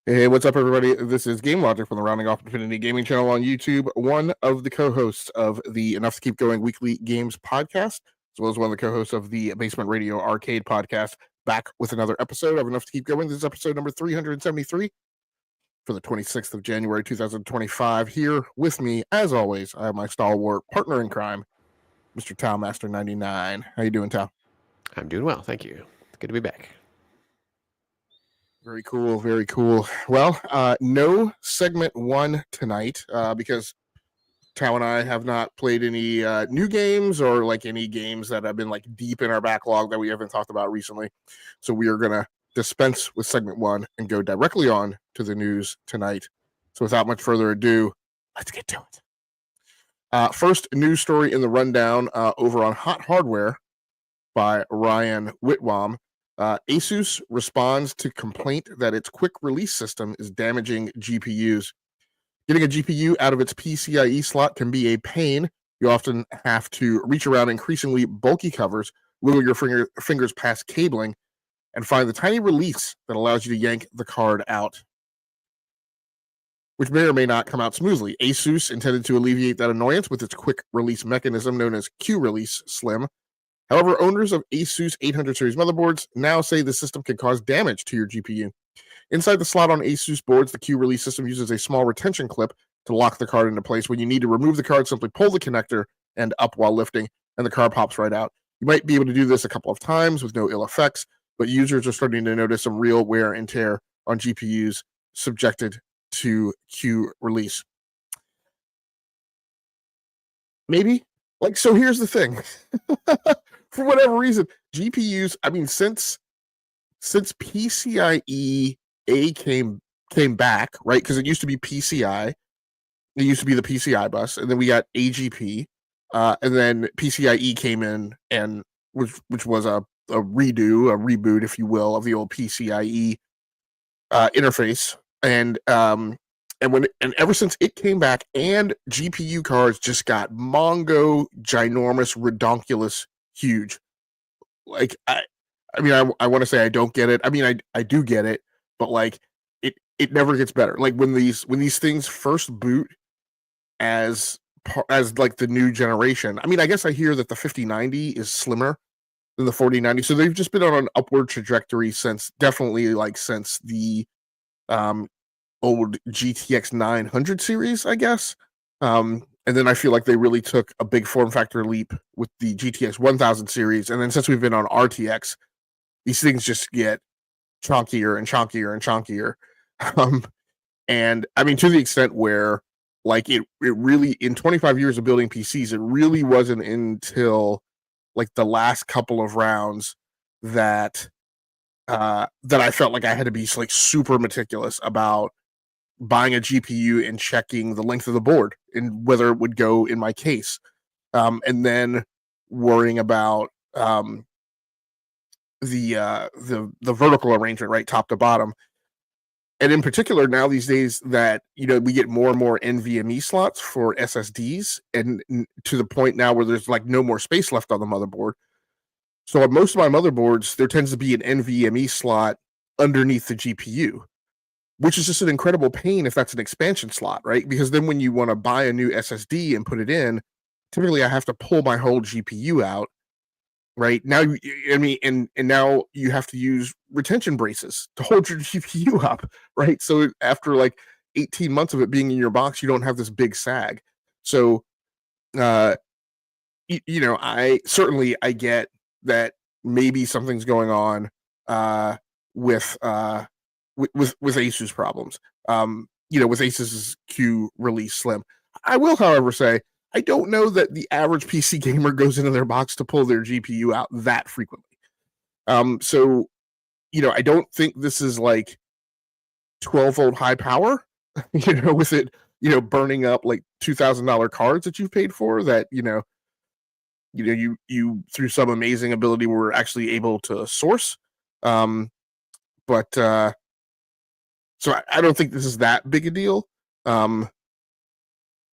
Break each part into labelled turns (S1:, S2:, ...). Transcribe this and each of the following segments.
S1: Hey, what's up, everybody? This is Game Logic from the Rounding Off Infinity Gaming channel on YouTube, one of the co-hosts of the Enough to Keep Going weekly games podcast, as well as one of the co-hosts of the Basement Radio Arcade podcast, back with another episode of Enough to Keep Going. This is episode number 373 for the 26th of January, 2025. Here with me, as always, I have my stalwart partner in crime, Mr. Towmaster99. How you doing, Tow?
S2: I'm doing well, thank you. Good to be back.
S1: Very cool, very cool. Well, no segment one tonight because Tao and I have not played any new games or like any games that have been like deep in our backlog that we haven't talked about recently. So we are going to dispense with segment one and go directly on to the news tonight. So without much further ado, let's get to it. First news story in the rundown over on Hot Hardware by Ryan Whitwam. ASUS responds to complaint that its quick release system is damaging GPUs. Getting a GPU out of its PCIe slot can be a pain. You often have to reach around increasingly bulky covers, wiggle your fingers past cabling, and find the tiny release that allows you to yank the card out, which may or may not come out smoothly. ASUS intended to alleviate that annoyance with its quick release mechanism known as Q-Release Slim. However, owners of ASUS 800 series motherboards now say the system can cause damage to your GPU. Inside the slot on ASUS boards, the Q-Release system uses a small retention clip to lock the card into place. When you need to remove the card, simply pull the connector end up while lifting, and the card pops right out. You might be able to do this a couple of times with no ill effects, but users are starting to notice some real wear and tear on GPUs subjected to Q-Release. Maybe. So here's the thing. For whatever reason, GPUs, since PCIe came back, right? Because it used to be PCI. It used to be the PCI bus, and then we got AGP, and then PCIe came in, and which was a reboot, if you will, of the old PCIe interface. And ever since it came back, and GPU cards just got mongo, ginormous, redonkulous, huge. I want to say I don't get it. I do get it, but it never gets better. When these things first boot as the new generation. I guess I hear that the 5090 is slimmer than the 4090, so they've just been on an upward trajectory since the old GTX 900 series, I guess. And then I feel like they really took a big form factor leap with the GTX 1000 series. And then since we've been on RTX, these things just get chonkier and chonkier and chonkier. And to the extent where like it really, in 25 years of building PCs, it really wasn't until like the last couple of rounds that that I felt like I had to be like super meticulous about buying a GPU and checking the length of the board and whether it would go in my case, and then worrying about the vertical arrangement, right, top to bottom. And in particular, now these days that we get more and more NVMe slots for SSDs, and to the point now where there's like no more space left on the motherboard. So on most of my motherboards, there tends to be an NVMe slot underneath the GPU, which is just an incredible pain if that's an expansion slot, right? Because then when you want to buy a new SSD and put it in, typically I have to pull my whole GPU out. Right now, I mean, and now you have to use retention braces to hold your GPU up, right? So after like 18 months of it being in your box, you don't have this big sag. So, I I get that maybe something's going on with with ASUS problems. With ASUS's Q release Slim. I will, however, say I don't know that the average PC gamer goes into their box to pull their GPU out that frequently. So, I don't think this is like 12-volt high power, with it, burning up like $2,000 cards that you've paid for that, you through some amazing ability were actually able to source. But so I don't think this is that big a deal.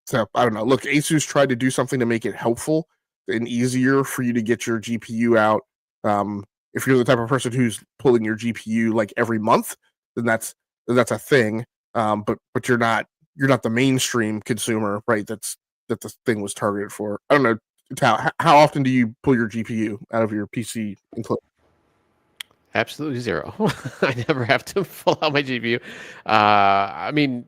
S1: So I don't know. Look, ASUS tried to do something to make it helpful and easier for you to get your GPU out. If you're the type of person who's pulling your GPU like every month, then that's a thing. But you're not the mainstream consumer, right? That the thing was targeted for. I don't know. How often do you pull your GPU out of your PC enclosure?
S2: Absolutely zero. I never have to pull out my GPU. I mean,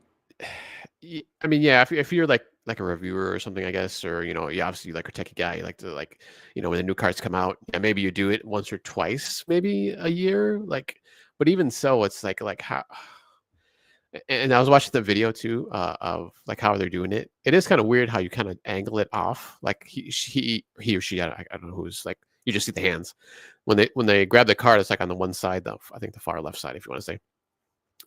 S2: yeah. If you're like a reviewer or something, I guess, or you obviously like a techie guy, you like to when the new cards come out, yeah, maybe you do it once or twice, maybe a year. Like, but even so, it's like how. And I was watching the video too of like how they're doing it. It is kind of weird how you kind of angle it off. Like he or she, I don't know who's like. You just see the hands when they grab the card. It's like on the one side, I think the far left side, if you want to say,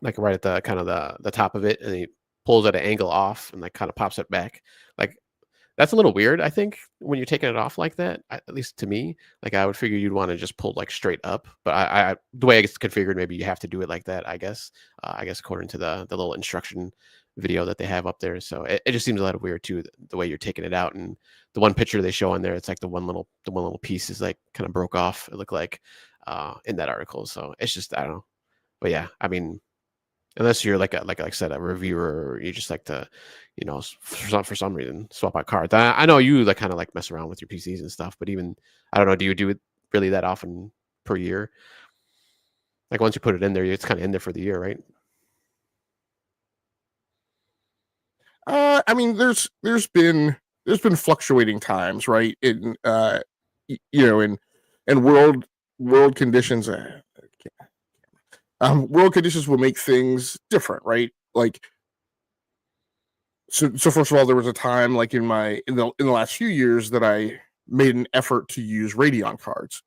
S2: like right at the kind of the top of it, and he pulls at an angle off and like kind of pops it back. Like that's a little weird, I think, when you're taking it off like that. At least to me, like I would figure you'd want to just pull like straight up. But I the way it's configured, maybe you have to do it like that. I guess according to the little instruction video that they have up there. So it just seems a little weird too, the way you're taking it out. And the one picture they show on there, it's like the one little piece is like kind of broke off. It looked like in that article. So it's just, I don't know. But yeah, I mean, unless you're like I said, a reviewer, or you just like to, for some reason swap out cards. I know you like kind of like mess around with your PCs and stuff, but even I don't know, do you do it really that often per year? Like once you put it in there, it's kind of in there for the year, right?
S1: I mean, there's been fluctuating times, right? In in world conditions. World conditions will make things different, right? Like, so first of all, there was a time like in the last few years that I made an effort to use Radeon cards.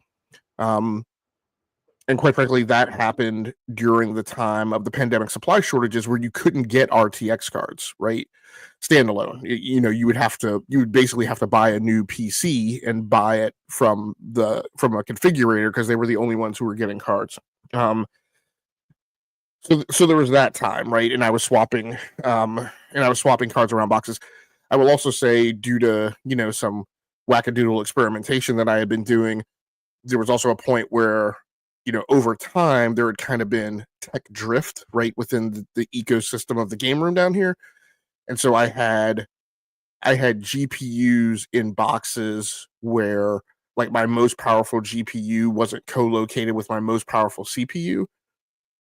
S1: And quite frankly, that happened during the time of the pandemic supply shortages where you couldn't get RTX cards, right? Standalone. You would basically have to buy a new PC and buy it from a configurator because they were the only ones who were getting cards. So there was that time, right? And I was swapping cards around boxes. I will also say, due to some wackadoodle experimentation that I had been doing, there was also a point where over time there had kind of been tech drift right within the ecosystem of the game room down here, and so I had GPUs in boxes where like my most powerful GPU wasn't co-located with my most powerful CPU.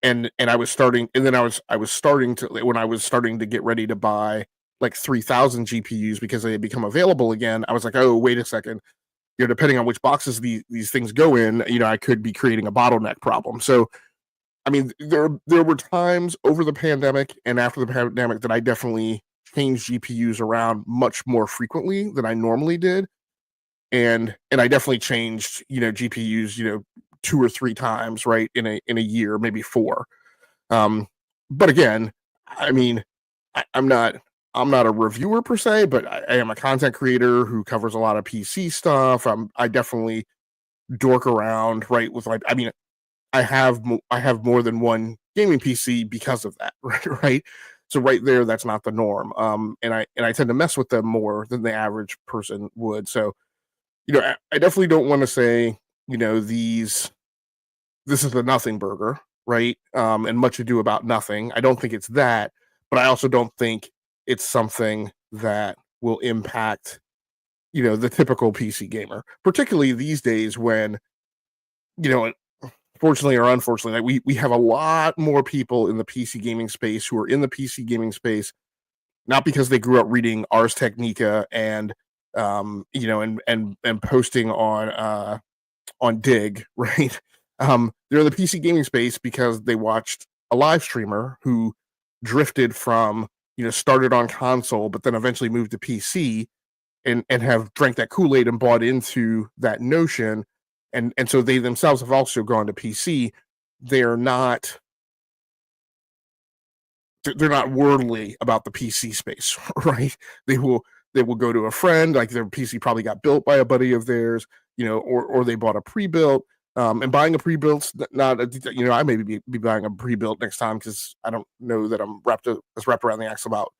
S1: And I was starting, and then I was starting to, when I was starting to get ready to buy like 3,000 GPUs because they had become available again. I was like, oh, wait a second, depending on which boxes these things go in, I could be creating a bottleneck problem. So, I mean, there were times over the pandemic and after the pandemic that I definitely change GPUs around much more frequently than I normally did. And I definitely changed, GPUs, 2 or 3 times, right, in a year, maybe 4. But again, I mean, I'm not a reviewer per se, but I am a content creator who covers a lot of PC stuff. I definitely dork around, right, with like, I mean, I have more than one gaming PC because of that, right? So right there, that's not the norm. And I tend to mess with them more than the average person would. So, I definitely don't want to say, this is a nothing burger, right? And much ado about nothing. I don't think it's that, but I also don't think it's something that will impact, the typical PC gamer, particularly these days when, you know, fortunately or unfortunately, like we have a lot more people in the PC gaming space who are in the PC gaming space, not because they grew up reading Ars Technica and and posting on Dig, right? They're in the PC gaming space because they watched a live streamer who drifted from, started on console, but then eventually moved to PC and have drank that Kool-Aid and bought into that notion. And so they themselves have also gone to PC. They're not they're not worldly about the PC space, right? They will go to a friend, like their PC probably got built by a buddy of theirs, or they bought a pre-built. And buying a pre-built, not I may be buying a pre-built next time because I don't know that I'm wrapped around the axle about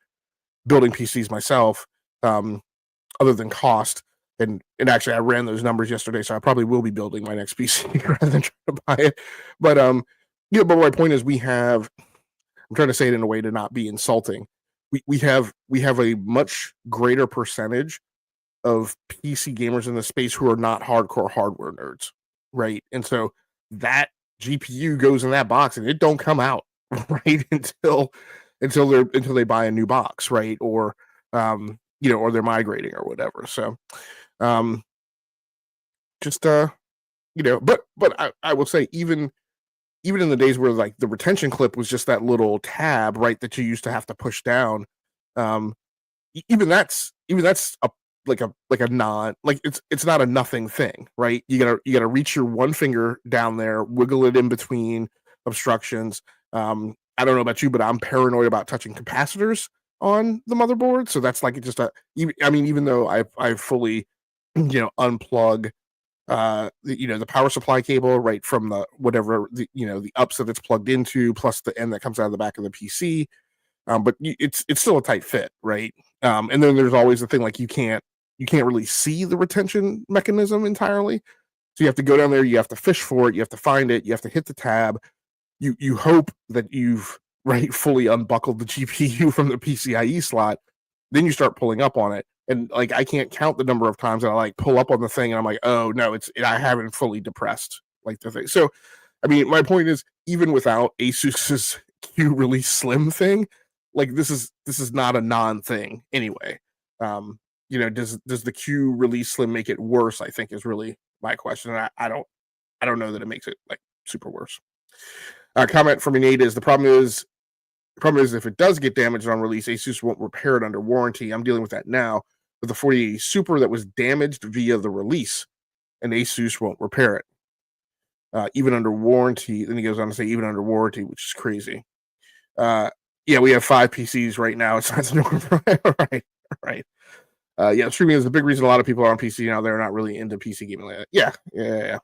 S1: building PCs myself, other than cost. And actually, I ran those numbers yesterday, so I probably will be building my next PC rather than trying to buy it. But but my point is, I'm trying to say it in a way to not be insulting. We have a much greater percentage of PC gamers in the space who are not hardcore hardware nerds, right? And so that GPU goes in that box and it don't come out right until they buy a new box, right? Or or they're migrating or whatever. So um just but I will say even in the days where like the retention clip was just that little tab, right, that you used to have to push down, um, even that's a like a non like it's not a nothing thing, right? You gotta reach your one finger down there, wiggle it in between obstructions. I don't know about you, but I'm paranoid about touching capacitors on the motherboard, so that's like just even though I fully unplug the power supply cable right from the whatever the ups that it's plugged into plus the end that comes out of the back of the PC. But it's still a tight fit, right? And then there's always the thing like you can't really see the retention mechanism entirely, so you have to go down there, you have to fish for it, you have to find it, you have to hit the tab. You hope that you've right fully unbuckled the GPU from the PCIe slot, then you start pulling up on it. And like I can't count the number of times that I like pull up on the thing and I'm like, oh no, I haven't fully depressed like the thing. So I mean, my point is, even without ASUS's Q release slim thing, like this is not a non thing anyway. Does the Q release slim make it worse? I think is really my question. And I don't know that it makes it like super worse. Comment from Nate is the problem is if it does get damaged on release, ASUS won't repair it under warranty. I'm dealing with that now with the 4080 Super that was damaged via the release, and ASUS won't repair it. Even under warranty. Then he goes on to say even under warranty, which is crazy. Yeah, we have 5 PCs right now. It's not right. Yeah, streaming is the big reason a lot of people are on PC now. They're not really into PC gaming like that. Yeah.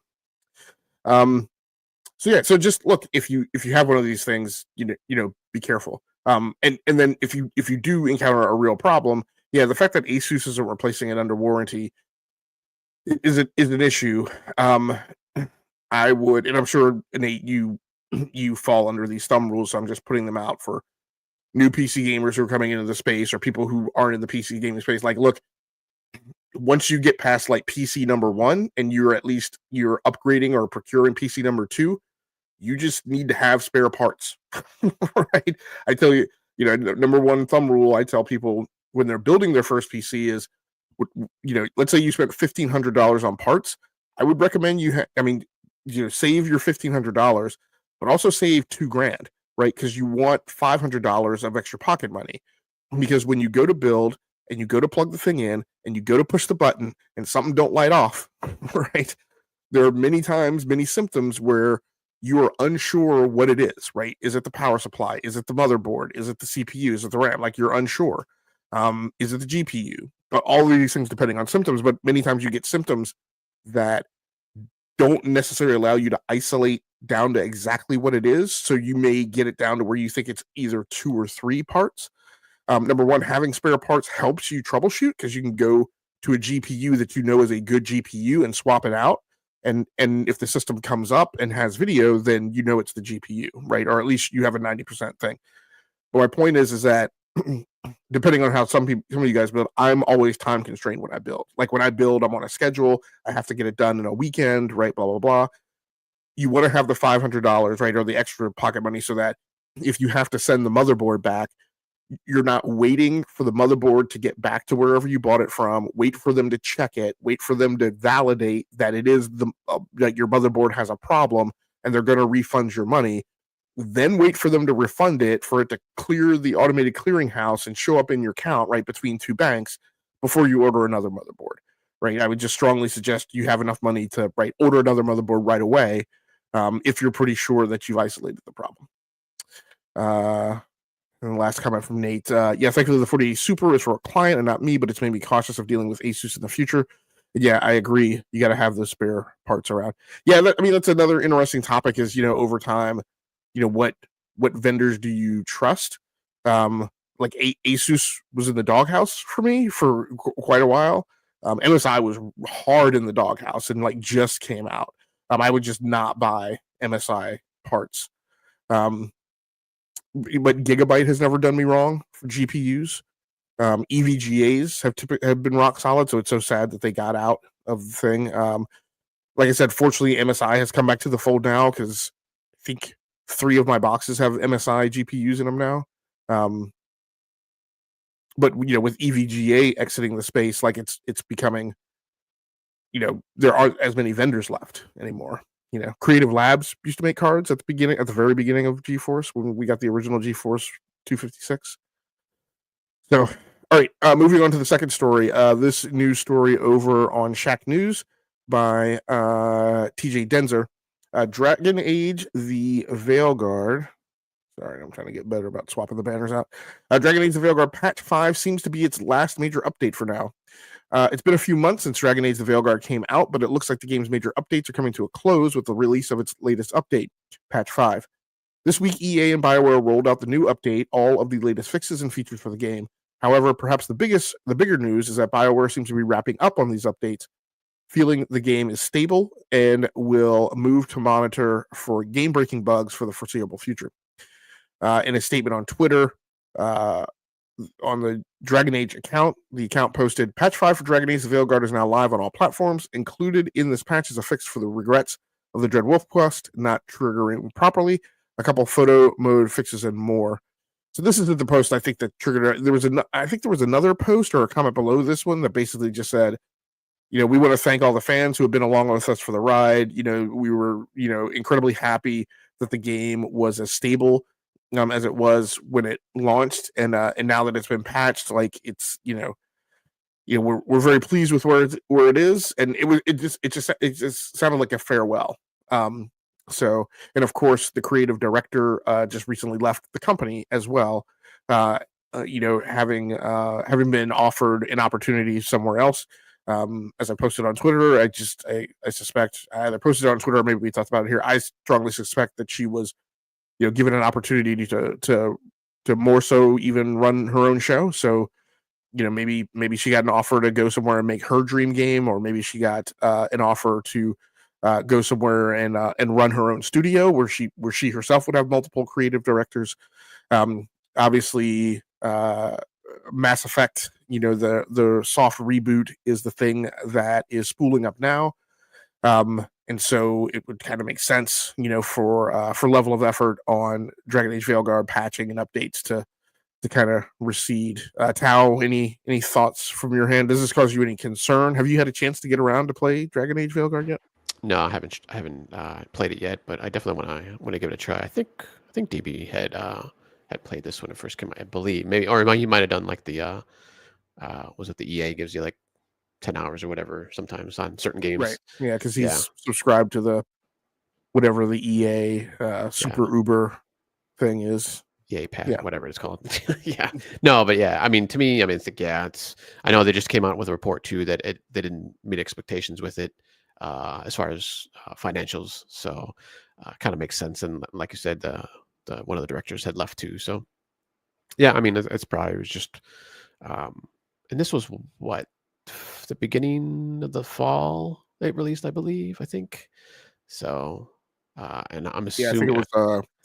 S1: So just look, if you have one of these things, be careful. And then if you do encounter a real problem, yeah, the fact that ASUS isn't replacing it under warranty is an issue. I would, and I'm sure Nate, you fall under these thumb rules, so I'm just putting them out for new PC gamers who are coming into the space or people who aren't in the PC gaming space. Like, look, once you get past like PC number 1 and you're upgrading or procuring PC number 2, you just need to have spare parts, right? I tell you, number 1 thumb rule I tell people when they're building their first PC is, let's say you spent $1,500 on parts. I would recommend save your $1,500, but also save $2,000, right? Because you want $500 of extra pocket money. because when you go to build and you go to plug the thing in and you go to push the button and something don't light off, right? There are many times, many symptoms where you are unsure what it is, right? Is it the power supply? Is it the motherboard? Is it the CPU? Is it the RAM? Like, you're unsure. Is it the GPU? All of these things depending on symptoms, but many times you get symptoms that don't necessarily allow you to isolate down to exactly what it is. So you may get it down to where you think it's either 2 or 3 parts. Number one, having spare parts helps you troubleshoot because you can go to a GPU that you know is a good GPU and swap it out. And if the system comes up and has video, then you know it's the GPU, right? Or at least you have a 90% thing. But my point is that depending on how some of you guys build, I'm always time constrained when I build. Like, when I build, I'm on a schedule. I have to get it done in a weekend, right? Blah, blah, blah. You want to have the $500, right? Or the extra pocket money so that if you have to send the motherboard back, you're not waiting for the motherboard to get back to wherever you bought it from, wait for them to check it, wait for them to validate that it is that your motherboard has a problem and they're going to refund your money, then wait for them to refund it, for it to clear the automated clearinghouse and show up in your account right between 2 banks before you order another motherboard, right? I would just strongly suggest you have enough money to order another motherboard right away, if you're pretty sure that you've isolated the problem. And the last comment from Nate, yeah, thankfully the 4080 Super is for a client and not me, but it's made me cautious of dealing with ASUS in the future. And yeah, I agree. You got to have those spare parts around. Yeah, that's another interesting topic is, over time, what vendors do you trust? Like ASUS was in the doghouse for me for quite a while. MSI was hard in the doghouse and just came out. I would just not buy MSI parts. But Gigabyte has never done me wrong for GPUs. EVGAs have been rock solid, so it's so sad that they got out of the thing. Like I said, fortunately, MSI has come back to the fold now because I think 3 of my boxes have MSI GPUs in them now. But with EVGA exiting the space, it's becoming, there aren't as many vendors left anymore. Creative Labs used to make cards at the very beginning of GeForce when we got the original GeForce 256. So, all right, moving on to the second story. This news story over on Shack News by TJ Denzer. Dragon Age: The Veilguard. Sorry, I'm trying to get better about swapping the banners out. Dragon Age: The Veilguard Patch 5 seems to be its last major update for now. It's been a few months since Dragon Age: The Veilguard came out, but it looks like the game's major updates are coming to a close with the release of its latest update, Patch 5. This week, EA and BioWare rolled out the new update, all of the latest fixes and features for the game. However, perhaps the bigger news is that BioWare seems to be wrapping up on these updates, feeling the game is stable and will move to monitor for game-breaking bugs for the foreseeable future. In a statement on Twitter, on the Dragon Age account, the account posted, Patch 5 for Dragon Age: The Veilguard is now live on all platforms. Included in this patch is a fix for the regrets of the Dread Wolf quest not triggering properly, a couple photo mode fixes, and more. So this isn't the post I think that triggered. I think there was another post or a comment below this one that basically just said, we want to thank all the fans who have been along with us for the ride. We were, incredibly happy that the game was as stable as it was when it launched, and now that it's been patched, it's we're very pleased with where it is, and it just sounded like a farewell. So, and of course, the creative director just recently left the company as well. Having been offered an opportunity somewhere else. As I posted on Twitter, I suspect I either posted it on Twitter or maybe we talked about it here. I strongly suspect that she was given an opportunity to more so even run her own show. So, maybe she got an offer to go somewhere and make her dream game, or maybe she got an offer to go somewhere and run her own studio where she herself would have multiple creative directors. Obviously, Mass Effect, the soft reboot is the thing that is spooling up now. And so it would kind of make sense, for level of effort on Dragon Age Veilguard patching and updates to kind of recede. Tao, any thoughts from your hand? Does this cause you any concern? Have you had a chance to get around to play Dragon Age Veilguard yet?
S2: No, I haven't played it yet, but I definitely want to give it a try. I think DB had had played this when it first came out, I believe. Maybe, or he might have done like the was it the EA gives you like 10 hours or whatever sometimes on certain
S1: Right.
S2: games.
S1: Yeah, because
S2: Yeah,
S1: he's subscribed to the whatever the EA
S2: yeah,
S1: Super Uber thing is.
S2: EA Pass,
S1: Yeah.
S2: whatever it's called. Yeah, no, but yeah, I mean, to me, I mean, it's like, yeah, it's. I know they just came out with a report too that they didn't meet expectations with it as far as financials. So kind of makes sense. And like you said, the one of the directors had left too. So yeah, I mean, it's probably it was just. Um, and this was what the beginning of the fall they released, I believe. I think so. And I'm
S1: Yeah, I think
S2: assuming,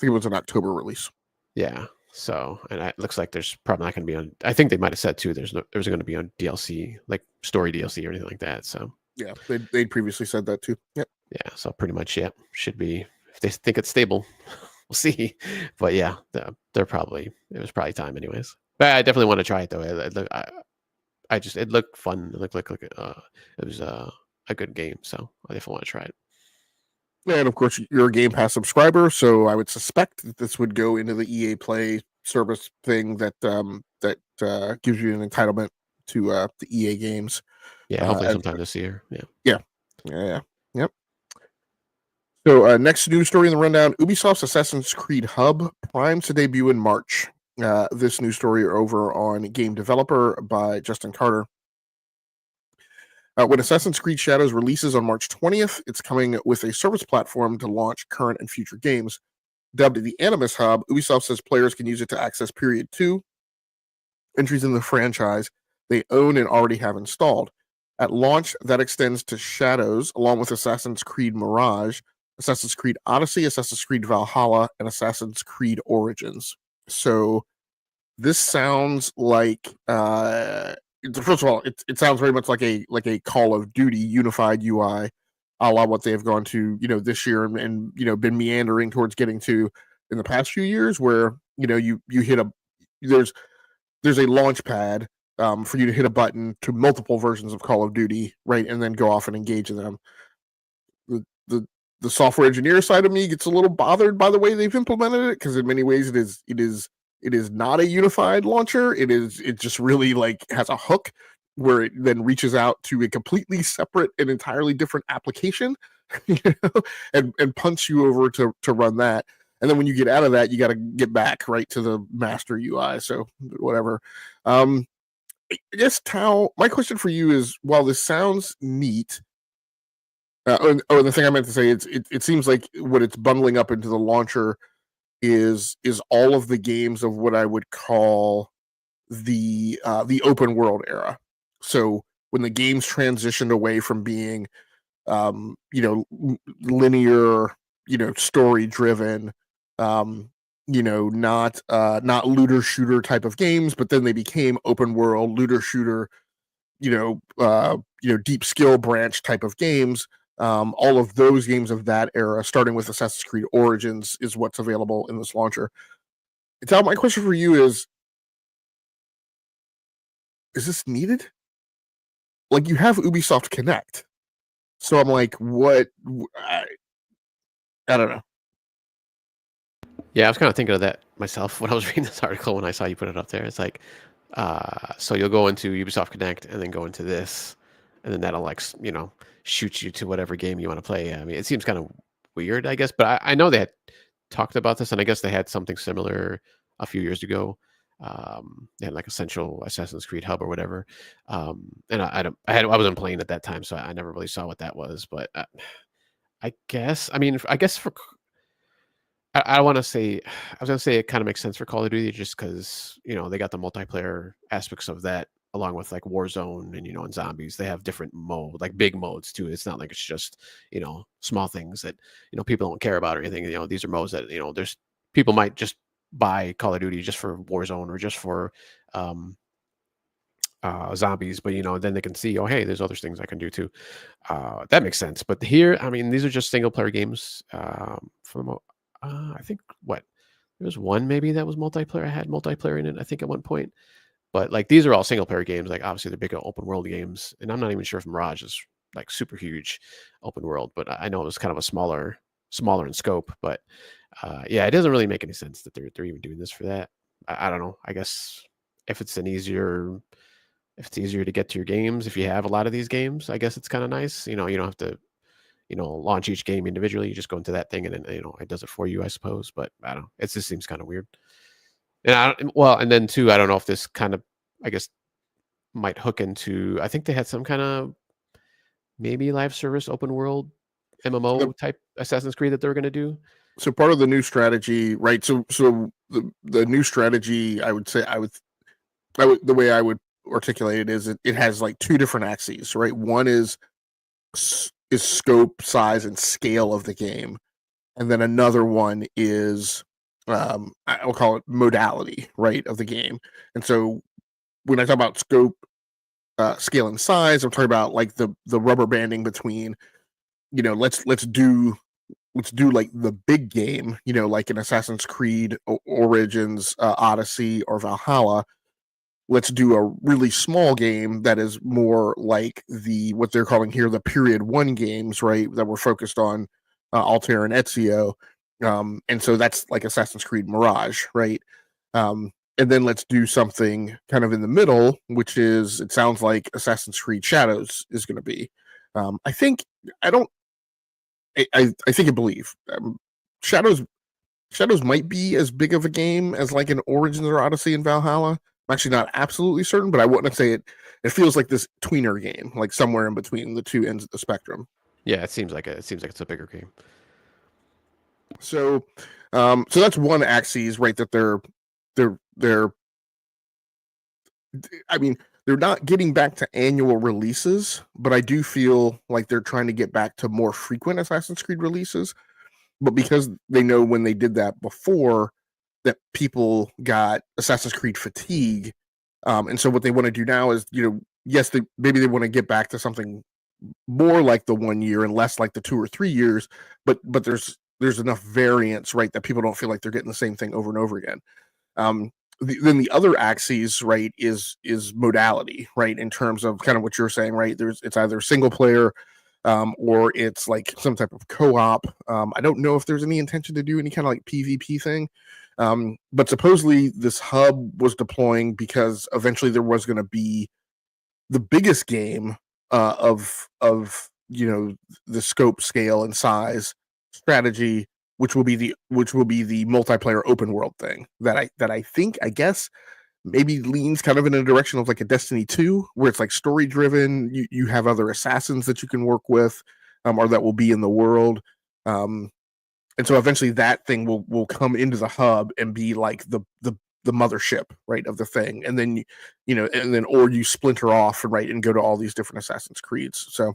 S1: it was an October release.
S2: yeah. So, and it looks like there's probably not going to be on. I think they might have said too. There's going to be on DLC, like story DLC or anything like that. So,
S1: Yeah, they'd previously said that too. Yep.
S2: yeah. So pretty much, yeah, should be if they think it's stable, we'll see. But yeah, they're probably it was probably time anyways. But I definitely want to try it though. I just it looked fun. It looked like it was a good game. So I definitely want to try it.
S1: And of course, you're a Game Pass subscriber, so I would suspect that this would go into the EA Play service thing that gives you an entitlement to the EA games.
S2: Yeah, hopefully
S1: And
S2: sometime this year. Yeah.
S1: yeah, yeah, yep. So next news story in the rundown: Ubisoft's Assassin's Creed Hub primes to debut in March. This news story over on Game Developer by Justin Carter. When Assassin's Creed Shadows releases on March 20th, it's coming with a service platform to launch current and future games. Dubbed the Animus Hub, Ubisoft says players can use it to access Period 2, entries in the franchise they own and already have installed. At launch, that extends to Shadows, along with Assassin's Creed Mirage, Assassin's Creed Odyssey, Assassin's Creed Valhalla, and Assassin's Creed Origins. So this sounds like first of all, it sounds very much like a Call of Duty unified UI, a la what they have gone to this year and been meandering towards getting to in the past few years, where you hit a there's a launch pad for you to hit a button to multiple versions of Call of Duty, right, and then go off and engage in them. The the the software engineer side of me gets a little bothered by the way they've implemented it, because in many ways it is not a unified launcher. It just really like has a hook where it then reaches out to a completely separate and entirely different application, you know, and punts you over to run that. And then when you get out of that, you got to get back right to the master UI. So whatever. I guess Tao, my question for you is: while this sounds neat, the thing I meant to say, it seems like what it's bundling up into the launcher is all of the games of what I would call the open world era. So when the games transitioned away from being linear, story driven, not looter shooter type of games, but then they became open world looter shooter, deep skill branch type of games. All of those games of that era, starting with Assassin's Creed Origins, is what's available in this launcher. Tal, my question for you is this needed? Like, you have Ubisoft Connect. So I'm like, what? I don't know.
S2: Yeah, I was kind of thinking of that myself when I was reading this article when I saw you put it up there. It's like, so you'll go into Ubisoft Connect and then go into this, and then that'll like shoot you to whatever game you want to play. I mean, it seems kind of weird, I guess, but I know they had talked about this, and I guess they had something similar a few years ago. They had like a central Assassin's Creed hub or whatever. And I wasn't playing at that time, so I never really saw what that was. But I guess, I mean, I guess for I want to say, I was gonna say it kind of makes sense for Call of Duty just because they got the multiplayer aspects of that along with like Warzone and zombies. They have different mode, like big modes too. It's not like it's just small things that people don't care about or anything. These are modes that there's people might just buy Call of Duty just for Warzone or just for um, zombies, but then they can see, oh hey, there's other things I can do too. That makes sense. But here, I mean, these are just single player games. For the I think what there was one maybe that was multiplayer. I had multiplayer in it, I think at one point. But like these are all single player games. Like obviously they're big open world games, and I'm not even sure if Mirage is like super huge open world, but I know it was kind of a smaller smaller in scope. But yeah, it doesn't really make any sense that they're even doing this for that. I don't know. I guess if it's easier to get to your games, if you have a lot of these games, I guess it's kind of nice. You don't have to launch each game individually. You just go into that thing and then it does it for you, I suppose. But I don't know. It just seems kind of weird. And then too, I don't know if this kind of, I guess, might hook into. I think they had some kind of maybe live service open world MMO type Assassin's Creed that they're going to do.
S1: So part of the new strategy, right? So the new strategy, I would say, the way I would articulate it is it has like two different axes, right? One is scope, size, and scale of the game, and then another one is I'll call it modality, right, of the game. And so when I talk about scope, scale, and size, I'm talking about like the rubber banding between, let's do like the big game, like an Assassin's Creed Origins, Odyssey, or Valhalla. Let's do a really small game that is more like what they're calling here the period 1 games, right? That were focused on Altair and Ezio. And so that's like Assassin's Creed Mirage, right? And then let's do something kind of in the middle, which is, it sounds like Assassin's Creed Shadows is going to be. I think I think I believe Shadows might be as big of a game as like an Origins or Odyssey and Valhalla. I'm actually not absolutely certain, but I wouldn't say it. It feels like this tweener game, like somewhere in between the two ends of the spectrum.
S2: Yeah, it seems like it's a bigger game.
S1: So, so that's one axis, right? That they're. I mean, they're not getting back to annual releases, but I do feel like they're trying to get back to more frequent Assassin's Creed releases. But because they know when they did that before, that people got Assassin's Creed fatigue, and so what they want to do now is, yes, maybe they want to get back to something more like the 1 year and less like the 2 or 3 years, but there's enough variance, right, that people don't feel like they're getting the same thing over and over again. Then the other axis, right, is modality, right, in terms of kind of what you're saying, right? It's either single player, or it's like some type of co-op. I don't know if there's any intention to do any kind of like PvP thing. But supposedly this hub was deploying because eventually there was going to be the biggest game of the scope, scale, and size strategy, which will be the multiplayer open world thing that I think, I guess, maybe leans kind of in a direction of like a Destiny 2, where it's like story driven. You have other assassins that you can work with, or that will be in the world. And so eventually that thing will come into the hub and be like the mothership, right, of the thing. And then, or you splinter off, right, and go to all these different Assassin's Creeds. So,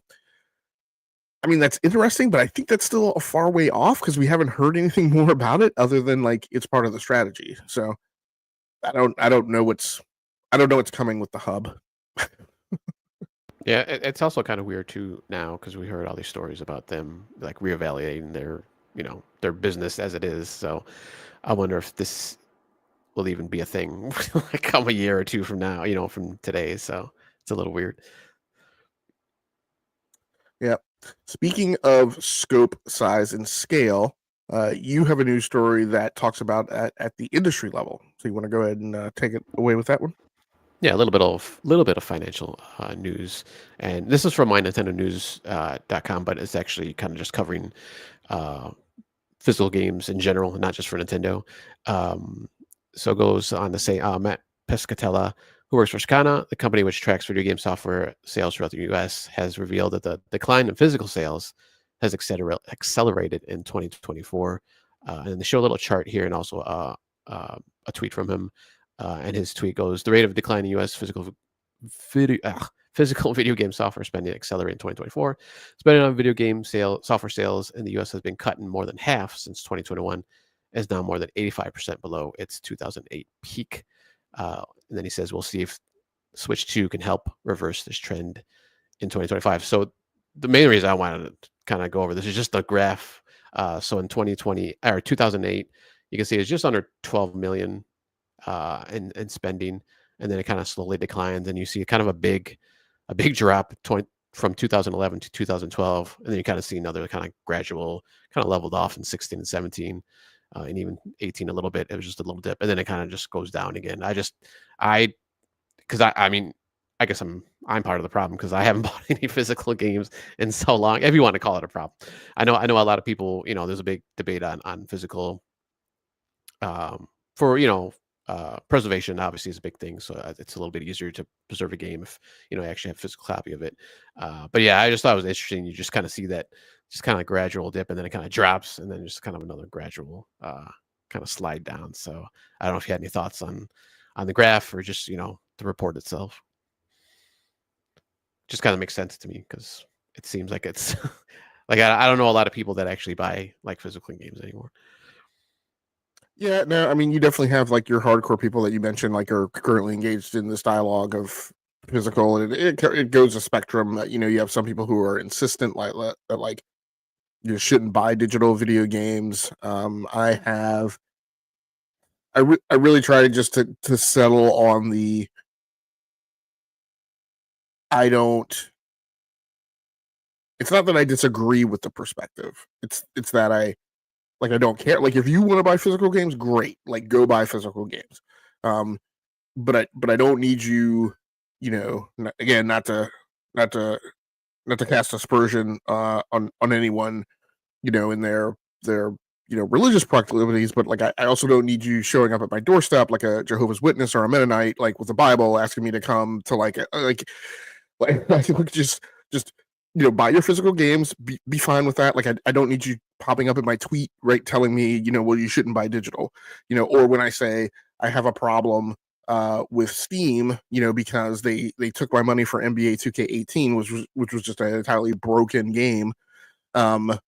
S1: I mean, that's interesting, but I think that's still a far way off because we haven't heard anything more about it other than like it's part of the strategy. So I don't know what's coming with the hub.
S2: Yeah, it's also kind of weird too now because we heard all these stories about them like reevaluating their business as it is. So I wonder if this will even be a thing like come a year or two from now, from today. So it's a little weird.
S1: Yeah. Speaking of scope, size, and scale, you have a news story that talks about at the industry level. So you want to go ahead and take it away with that one?
S2: Yeah, a little bit of financial news, and this is from mynintendonews.com, but it's actually kind of just covering physical games in general, not just for Nintendo. So it goes on to say Matt Pescatella, who works for Scana, the company which tracks video game software sales throughout the U.S., has revealed that the decline in physical sales has accelerated in 2024. And they show a little chart here and also a tweet from him. And his tweet goes, the rate of decline in U.S. physical video game software spending accelerated in 2024. Spending on video game software sales in the U.S. has been cut in more than half since 2021, is now more than 85% below its 2008 peak. And then he says, we'll see if Switch 2 can help reverse this trend in 2025. So the main reason I wanted to kind of go over this is just the graph. So in 2008, you can see it's just under 12 million in spending, and then it kind of slowly declines, and you see kind of a big drop from 2011 to 2012, and then you kind of see another kind of gradual, kind of leveled off in 16 and 17, and even 18 a little bit. It was just a little dip, and then it kind of just goes down again. I, because I mean, I guess I'm part of the problem because I haven't bought any physical games in so long. If you want to call it a problem, I know a lot of people. There's a big debate on physical, for preservation. Obviously, is a big thing, so it's a little bit easier to preserve a game if you actually have a physical copy of it. But yeah, I just thought it was interesting. You just kind of see that just kind of gradual dip, and then it kind of drops, and then just kind of another gradual kind of slide down. So I don't know if you had any thoughts on the graph or just the report itself. Just kind of makes sense to me because it seems like it's like I don't know a lot of people that actually buy like physical games anymore.
S1: Yeah, no, I mean, you definitely have like your hardcore people that you mentioned, like are currently engaged in this dialogue of physical, and it goes a spectrum. You have some people who are insistent that like you shouldn't buy digital video games. I really try to just to settle on the I don't. It's not that I disagree with the perspective. It's that I don't care. Like if you want to buy physical games, great. Like go buy physical games. Um, but I don't need you. Again, not to not to cast aspersion on anyone. In their religious proclivities, but like I also don't need you showing up at my doorstep like a Jehovah's Witness or a Mennonite, like with the Bible, asking me to come to like I think just buy your physical games, be fine with that. Like I don't need you popping up in my tweet, right, telling me, well, you shouldn't buy digital, or when I say I have a problem with Steam, because they took my money for NBA 2K18, which was just an entirely broken game, and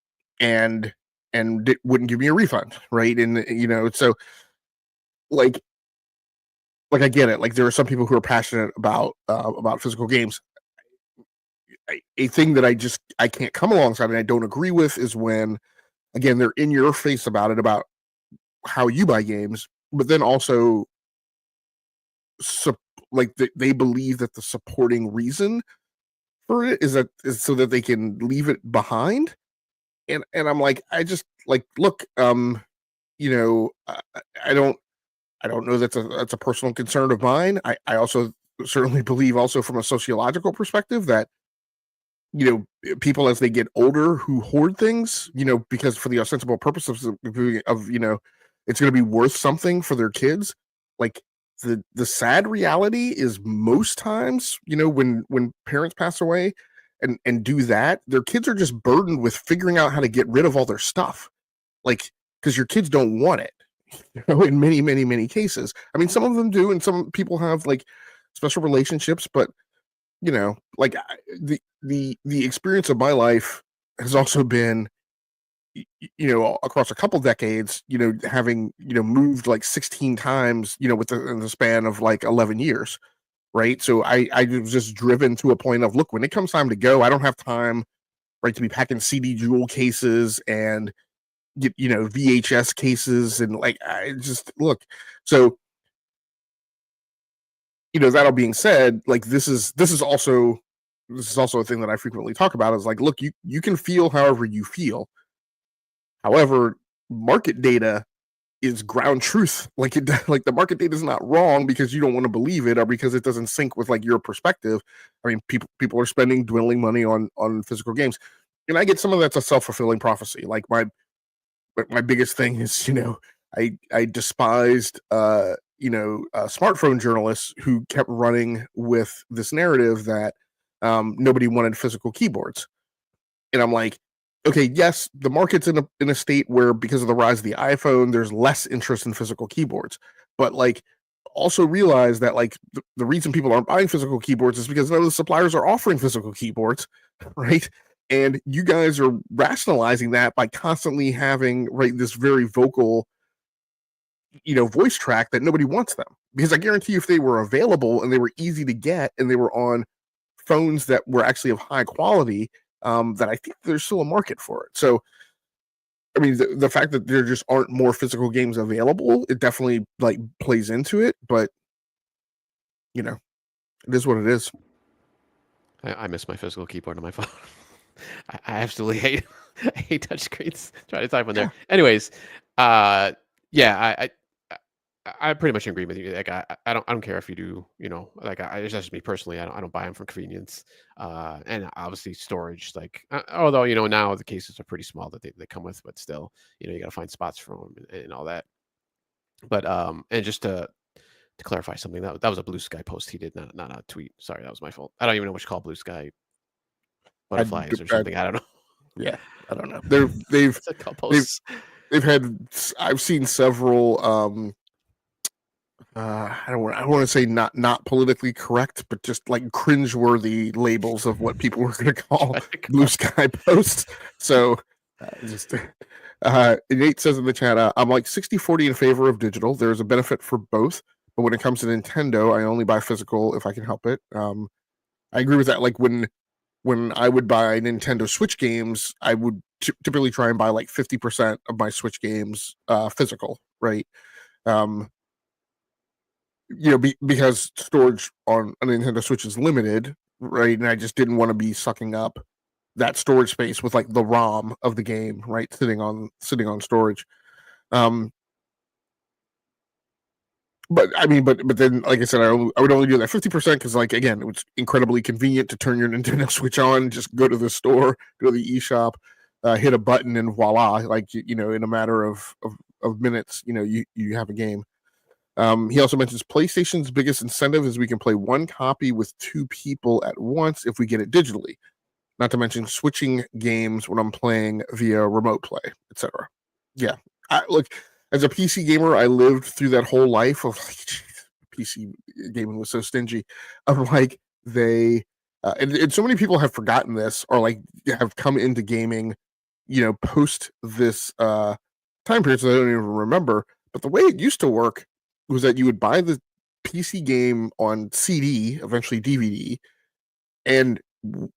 S1: it wouldn't give me a refund, right? And so like I get it. Like there are some people who are passionate about physical games. A thing that I can't come alongside and I don't agree with is when, again, they're in your face about it, about how you buy games, but then also they believe that the supporting reason for it is so that they can leave it behind. And I'm like, I just like, look, I don't know that's a personal concern of mine. I also certainly believe also from a sociological perspective that people as they get older who hoard things, because for the ostensible purpose of it's going to be worth something for their kids. Like the sad reality is most times, when parents pass away and do that, their kids are just burdened with figuring out how to get rid of all their stuff. Like, because your kids don't want it, in many, many, many cases. I mean, some of them do, and some people have like special relationships, but like the experience of my life has also been, across a couple decades, having, moved like 16 times, in the span of like 11 years. Right. So I was just driven to a point of, look, when it comes time to go, I don't have time, right, to be packing CD jewel cases and VHS cases. And like, I just look, so, that all being said, like this is also a thing that I frequently talk about is like, look, you can feel however you feel. However, market data is ground truth. Like like the market data is not wrong because you don't want to believe it or because it doesn't sync with like your perspective. I mean, people are spending dwindling money on physical games, and I get some of that's a self-fulfilling prophecy. Like my biggest thing is, I despised smartphone journalists who kept running with this narrative that nobody wanted physical keyboards. And I'm like, okay, yes, the market's in a state where, because of the rise of the iPhone, there's less interest in physical keyboards. But like, also realize that like the reason people aren't buying physical keyboards is because none of the suppliers are offering physical keyboards, right? And you guys are rationalizing that by constantly having, right, this very vocal, voice track that nobody wants them. Because I guarantee you, if they were available and they were easy to get and they were on phones that were actually of high quality, that I think there's still a market for it. So, I mean, the fact that there just aren't more physical games available, it definitely like plays into it. But it is what it is.
S2: I miss my physical keyboard on my phone. I absolutely hate I hate touchscreens. Try to type on there.
S1: Yeah.
S2: Anyways, uh, yeah, I pretty much agree with you. Like I don't care if you do, like it's just me personally. I don't buy them for convenience, and obviously storage. Like although now the cases are pretty small that they come with, but still, you got to find spots for them and all that. But and just to clarify something, that was a Blue Sky post he did, not a tweet. Sorry, that was my fault. I don't even know what you call Blue Sky
S1: I,
S2: butterflies or
S1: I,
S2: something. I don't know.
S1: yeah, I don't know. They've
S2: What's it called?
S1: they've
S2: Posts.
S1: they've had. I've seen several. I don't want to say not politically correct, but just like cringeworthy labels of what people were going to call Blue Sky posts. So just Nate says in the chat, I'm like 60-40 in favor of digital. There's a benefit for both, but when it comes to Nintendo, I only buy physical if I can help it. I agree with that. Like when I would buy Nintendo Switch games, I would typically try and buy like 50% of my Switch games physical, right? Um, because storage on a Nintendo Switch is limited, right? And I just didn't want to be sucking up that storage space with like the ROM of the game, right, sitting on storage. But I mean, but then, like I said, I would only do that 50% because, like, again, it was incredibly convenient to turn your Nintendo Switch on, just go to the store, go to the eShop, hit a button, and voila! Like in a matter of minutes, you have a game. He also mentions PlayStation's biggest incentive is we can play one copy with two people at once if we get it digitally. Not to mention switching games when I'm playing via remote play, etc. Yeah, look, as a PC gamer, I lived through that whole life of like, PC gaming was so stingy. Of like and so many people have forgotten this or like have come into gaming, post this time period, so they don't even remember. But the way it used to work was that you would buy the PC game on CD, eventually DVD, and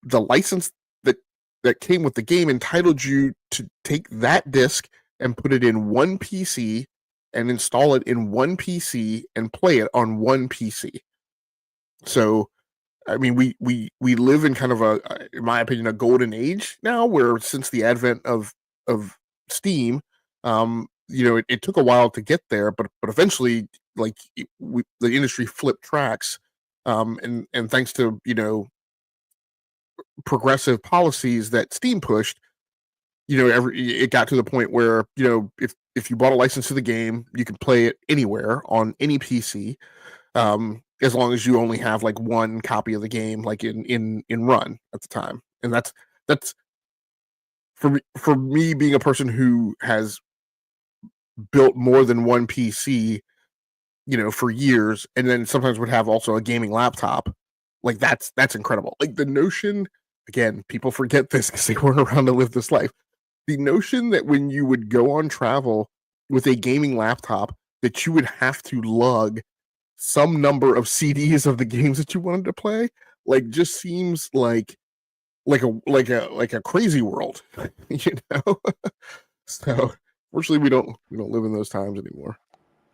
S1: the license that came with the game entitled you to take that disc and put it in one PC and install it in one PC and play it on one PC. So, I mean, we live in kind of in my opinion, a golden age now, where since the advent of Steam, it took a while to get there, but eventually, like the industry flipped tracks, and thanks to progressive policies that Steam pushed, it got to the point where if you bought a license to the game, you can play it anywhere on any PC, as long as you only have like one copy of the game, like in run at the time. And that's for me being a person who has built more than one PC, for years, and then sometimes would have also a gaming laptop. Like that's incredible. Like the notion, again, people forget this because they weren't around to live this life. The notion that when you would go on travel with a gaming laptop, that you would have to lug some number of CDs of the games that you wanted to play, like just seems like a crazy world, you know. So fortunately, we don't live in those times anymore.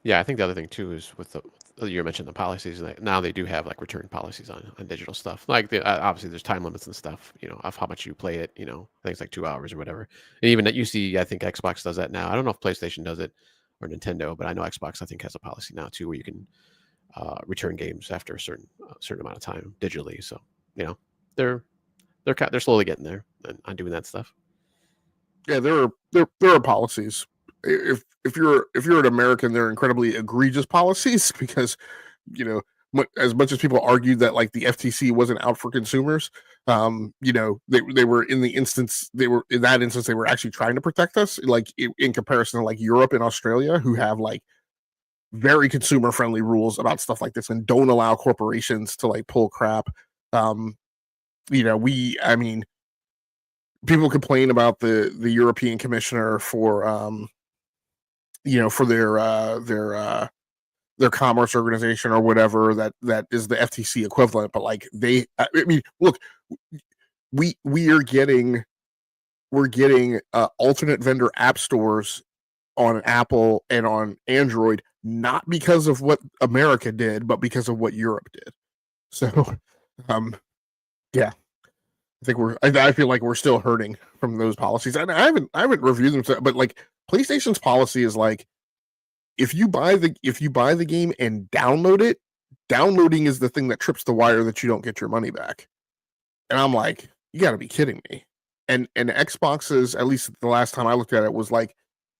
S2: Yeah, I think the other thing too is with you mentioned the policies. Like now they do have like return policies on digital stuff. Like obviously there's time limits and stuff, of how much you play it. I think it's like 2 hours or whatever. And even that you see, I think Xbox does that now. I don't know if PlayStation does it or Nintendo, but I know Xbox I think has a policy now too where you can return games after a certain amount of time digitally. So they're they're slowly getting there on doing that stuff.
S1: Yeah, there are policies. If you're an American, they're incredibly egregious policies because as much as people argued that like the FTC wasn't out for consumers, they were in that instance they were actually trying to protect us, like in comparison to like Europe and Australia, who have like very consumer friendly rules about stuff like this and don't allow corporations to like pull crap. I mean, people complain about the European Commissioner for for their commerce organization or whatever that is the FTC equivalent, but like I mean, look, we are getting alternate vendor app stores on Apple and on Android, not because of what America did, but because of what Europe did. So Yeah, I feel like we're still hurting from those policies, and I haven't reviewed them, but like PlayStation's policy is like if you buy the game and download it, downloading is the thing that trips the wire that you don't get your money back. And I'm like, you got to be kidding me. And Xboxes, at least the last time I looked at it, was like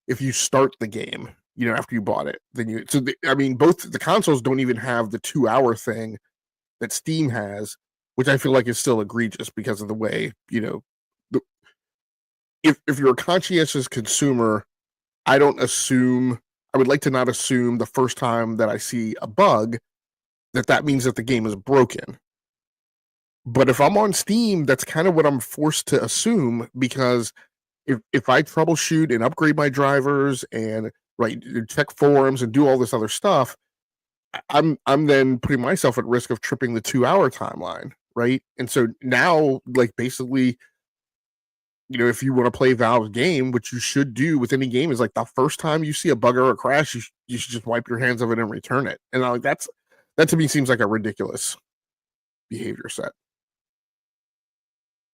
S1: if you start the game, after you bought it, then I mean, both the consoles don't even have the 2 hour thing that Steam has, which I feel like is still egregious because of the way, the, if you're a conscientious consumer, I don't assume, I would like to not assume the first time that I see a bug that means that the game is broken. But if I'm on Steam, that's kind of what I'm forced to assume, because if I troubleshoot and upgrade my drivers and check forums and do all this other stuff, I'm then putting myself at risk of tripping the 2 hour timeline, right? And so now, like, basically, if you want to play Valve's game, which you should do with any game, is like the first time you see a bug or a crash, you should just wipe your hands of it and return it. And like that to me seems like a ridiculous behavior set.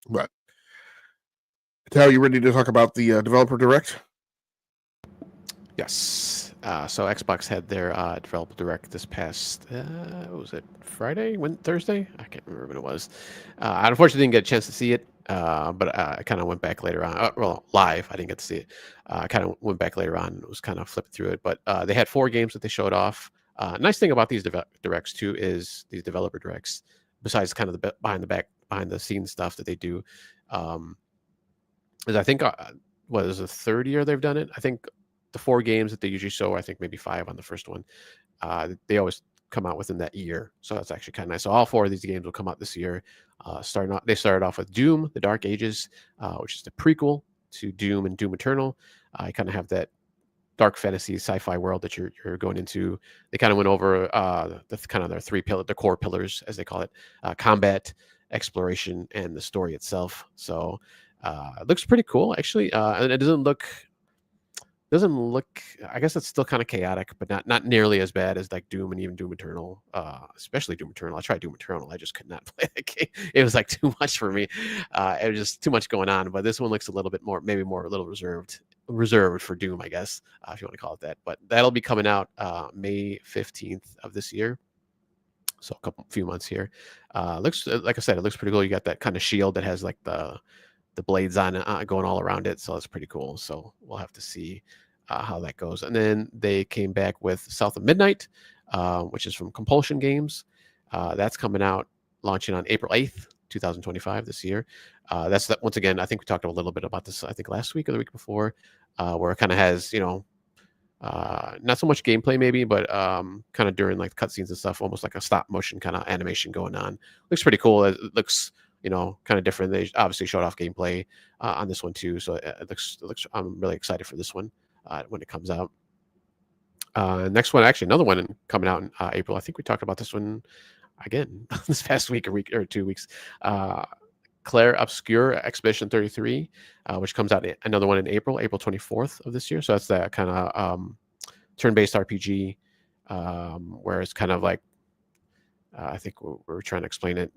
S1: But Tal, you ready to talk about the developer direct?
S2: Yes. So Xbox had their developer direct this past, was it Friday? Thursday? I can't remember when it was. I unfortunately didn't get a chance to see it, but I kind of went back later on. Well, live, I didn't get to see it. I kind of went back later on and was kind of flipping through it. But they had 4 games that they showed off. Nice thing about these directs too is these developer directs, besides kind of the behind the scenes stuff that they do, is I think what is the 3rd year they've done it? I think the 4 games that they usually show, I think maybe 5 on the first one, they always come out within that year. So that's actually kind of nice. So all 4 of these games will come out this year. They started off with Doom, The Dark Ages, which is the prequel to Doom and Doom Eternal. I kind of have that dark fantasy sci-fi world that you're going into. They kind of went over the kind of the core pillars, as they call it: combat, exploration, and the story itself. So it looks pretty cool, actually, and it doesn't look. I guess it's still kind of chaotic, but not nearly as bad as like Doom and even Doom Eternal, especially Doom Eternal. I tried Doom Eternal. I just could not play the game. It was like too much for me. It was just too much going on. But this one looks a little bit more, maybe more a little reserved for Doom, I guess, if you want to call it that. But that'll be coming out May 15th of this year. So few months here. Looks, like I said, it looks pretty cool. You got that kind of shield that has like the blades on it, going all around it. So that's pretty cool. So we'll have to see how that goes. And then they came back with South of Midnight, which is from Compulsion Games. That's coming out, launching on April 8th, 2025 this year. That's that. Once again, I think we talked a little bit about this, I think last week or the week before, where it kind of has, not so much gameplay maybe, but kind of during like cutscenes and stuff, almost like a stop motion kind of animation going on. Looks pretty cool. It looks, kind of different. They obviously showed off gameplay on this one too, so it looks. I'm really excited for this one when it comes out. Next one, actually, another one coming out in April. I think we talked about this one again this past week or 2 weeks. Claire Obscure Expedition 33, which comes out another one in April 24th of this year. So that's that kind of turn-based RPG, where it's kind of like, I think we're trying to explain it.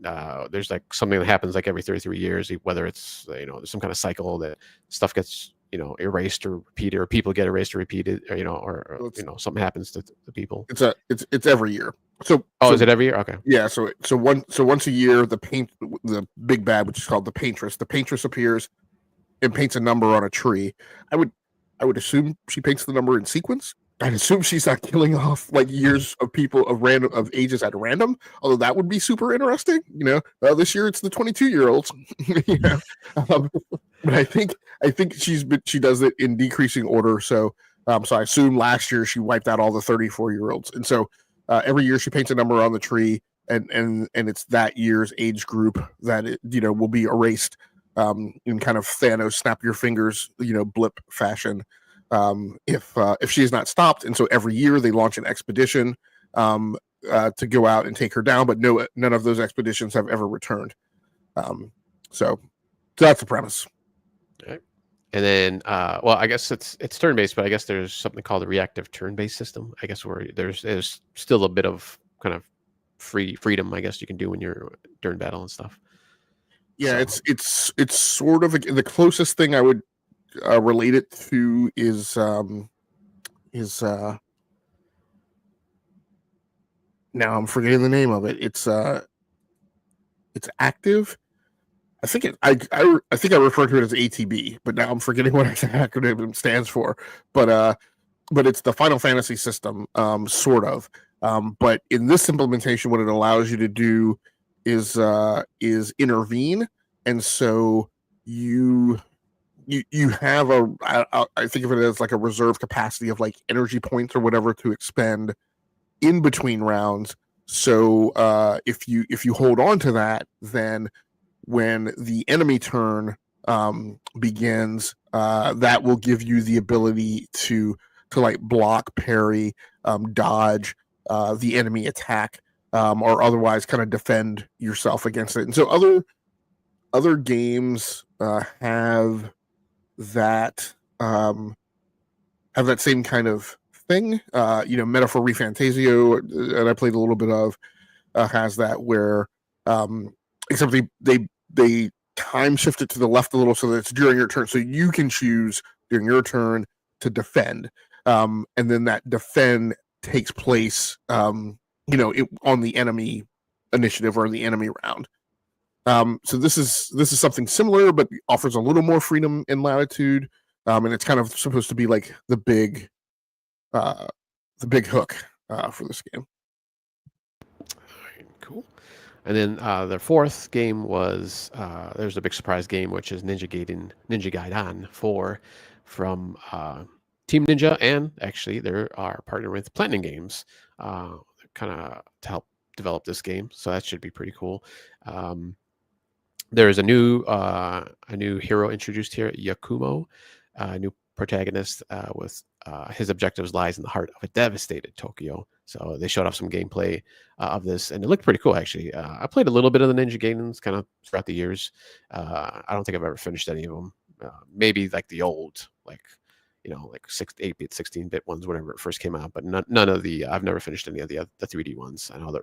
S2: There's like something that happens like every 33 years, whether it's, there's some kind of cycle that stuff gets, erased or repeated, or people get erased or repeated, or, or something happens to the people.
S1: It's every year. So
S2: is it every year? Okay.
S1: Yeah. So once a year, the big bad, which is called the paintress appears and paints a number on a tree. I would assume she paints the number in sequence. I'd assume she's not killing off like years of people of ages at random, although that would be super interesting. This year it's the 22-year-olds. But I think she does it in decreasing order. So so I assume last year she wiped out all the 34-year-olds, and so every year she paints a number on the tree, and it's that year's age group that will be erased in kind of Thanos snap your fingers blip fashion. If she is not stopped, and so every year they launch an expedition to go out and take her down, but none of those expeditions have ever returned. So that's the premise.
S2: All right. And then, well, I guess it's turn-based, but I guess there's something called a reactive turn-based system. I guess where there's still a bit of kind of freedom, I guess, you can do when you're during battle and stuff.
S1: Yeah,
S2: So
S1: it's sort of the closest thing I would relate it to is now I'm forgetting the name of it. It's active. I think I think I refer to it as ATB, but now I'm forgetting what the acronym stands for. But it's the Final Fantasy system, sort of. But in this implementation, what it allows you to do is intervene, and so you you have I think of it as like a reserve capacity of like energy points or whatever to expend in between rounds. So if you hold on to that, then when the enemy turn begins, that will give you the ability to like block, parry, dodge the enemy attack, or otherwise kind of defend yourself against it. And so other games that um, have that same kind of thing. Metaphor Refantasio, and I played a little bit of, has that where, except they time shift it to the left a little so that it's during your turn, so you can choose during your turn to defend, and then that defend takes place, on the enemy initiative or the enemy round. So this is something similar, but offers a little more freedom and latitude, and it's kind of supposed to be like the big hook for this game.
S2: cool. And then their fourth game was there's a big surprise game, which is Ninja Gaiden 4 from Team Ninja, and actually they are partnered with Platinum Games, kind of to help develop this game. So that should be pretty cool. There is a new hero introduced here, Yakumo, a new protagonist with his objectives lies in the heart of a devastated Tokyo. So they showed off some gameplay of this, and it looked pretty cool actually. I played a little bit of the Ninja Gaidens kind of throughout the years. I don't think I've ever finished any of them. Maybe like the old, like 8-bit, 16-bit ones, whenever it first came out, but none of the. I've never finished any of the 3D ones. I know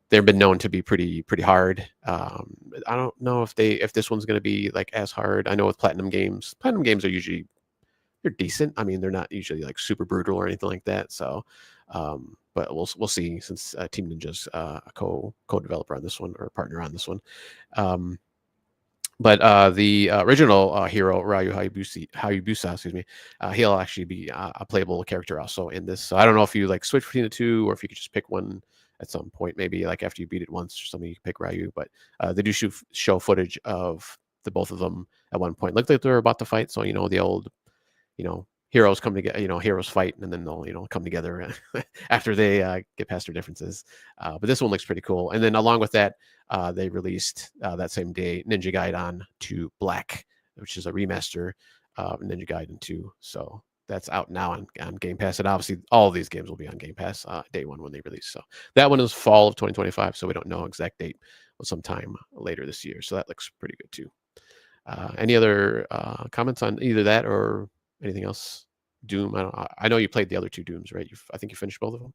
S2: they've been known to be pretty hard. I don't know if this one's going to be like as hard. I know with Platinum Games are usually they're decent. I mean, they're not usually like super brutal or anything like that. So, but we'll see, since Team Ninja's a co-developer on this one, or partner on this one. But the original hero, Ryu Hayabusa, excuse me, he'll actually be a playable character also in this. So I don't know if you like switch between the two, or if you could just pick one at some point, maybe like after you beat it once or something, you can pick Ryu. But they do show footage of the both of them at one point. Looked like they're about to fight. So the old, heroes come together, heroes fight, and then they'll come together after they get past their differences. But this one looks pretty cool. And then along with that, they released that same day Ninja Gaiden 2 Black, which is a remaster of Ninja Gaiden 2. So that's out now on Game Pass. And obviously all of these games will be on Game Pass day one when they release. So that one is fall of 2025. So we don't know exact date, but sometime later this year. So that looks pretty good too. Any other comments on either that or anything else? Doom. I know you played the other two Dooms, right? I think you finished both of them.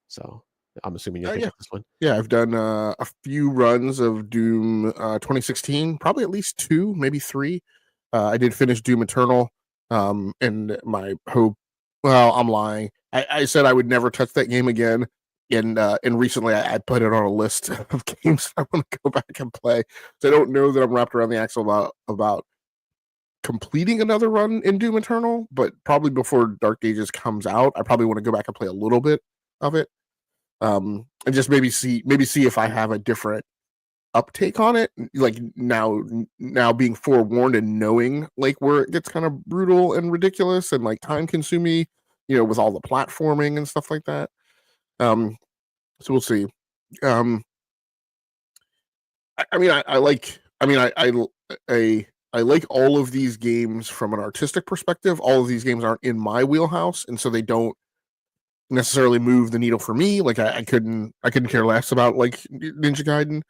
S2: So I'm assuming you'll pick up this one.
S1: Yeah, I've done a few runs of Doom 2016, probably at least 2, maybe 3. I did finish Doom Eternal, and my hope. Well, I'm lying. I said I would never touch that game again, and recently I put it on a list of games I want to go back and play. So I don't know that I'm wrapped around the axle about completing another run in Doom Eternal, but probably before Dark Ages comes out, I probably want to go back and play a little bit of it, and just maybe see if I have a different uptake on it, like now being forewarned and knowing like where it gets kind of brutal and ridiculous and like time consuming, with all the platforming and stuff like that. So we'll see. I like all of these games from an artistic perspective. All of these games aren't in my wheelhouse, and so they don't necessarily move the needle for me. Like I couldn't care less about like Ninja Gaiden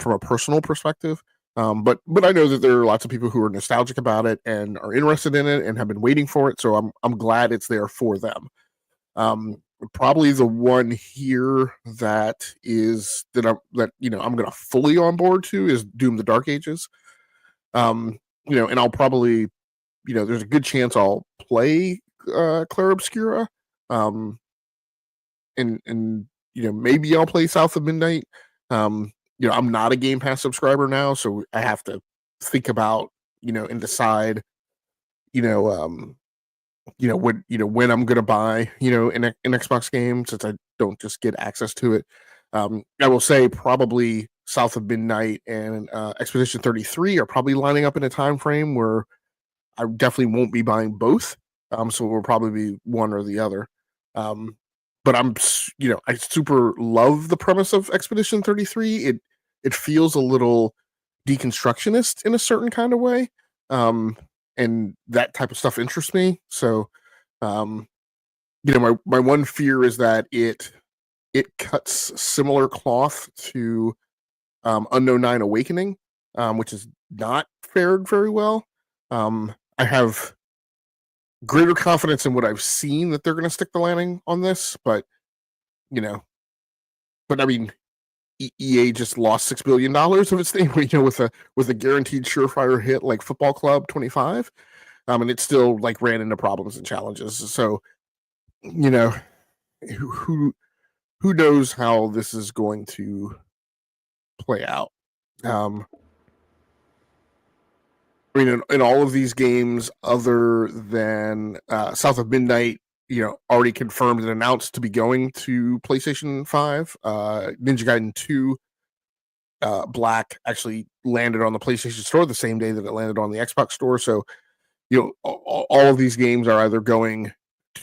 S1: from a personal perspective. But I know that there are lots of people who are nostalgic about it and are interested in it and have been waiting for it. So I'm glad it's there for them. probably the one here that I'm gonna fully on board to is Doom: The Dark Ages. And I'll probably, there's a good chance I'll play Clair Obscura. And maybe I'll play South of Midnight. I'm not a Game Pass subscriber now, so I have to think about, and decide, when I'm gonna buy, an Xbox game, since I don't just get access to it. I will say probably South of Midnight and Expedition 33 are probably lining up in a time frame where I definitely won't be buying both. So it will probably be one or the other. But I super love the premise of Expedition 33. It feels a little deconstructionist in a certain kind of way. And that type of stuff interests me. So, my one fear is that it cuts similar cloth to Unknown Nine Awakening, which is not fared very well. I have greater confidence in what I've seen that they're going to stick the landing on this, but I mean, EA just lost $6 billion of its name, with a guaranteed surefire hit like Football Club 25, and it still like ran into problems and challenges. So, who knows how this is going to play out. In all of these games, other than South of Midnight, already confirmed and announced to be going to PlayStation 5. Ninja Gaiden 2 Black actually landed on the PlayStation Store the same day that it landed on the Xbox Store. So, all of these games are either going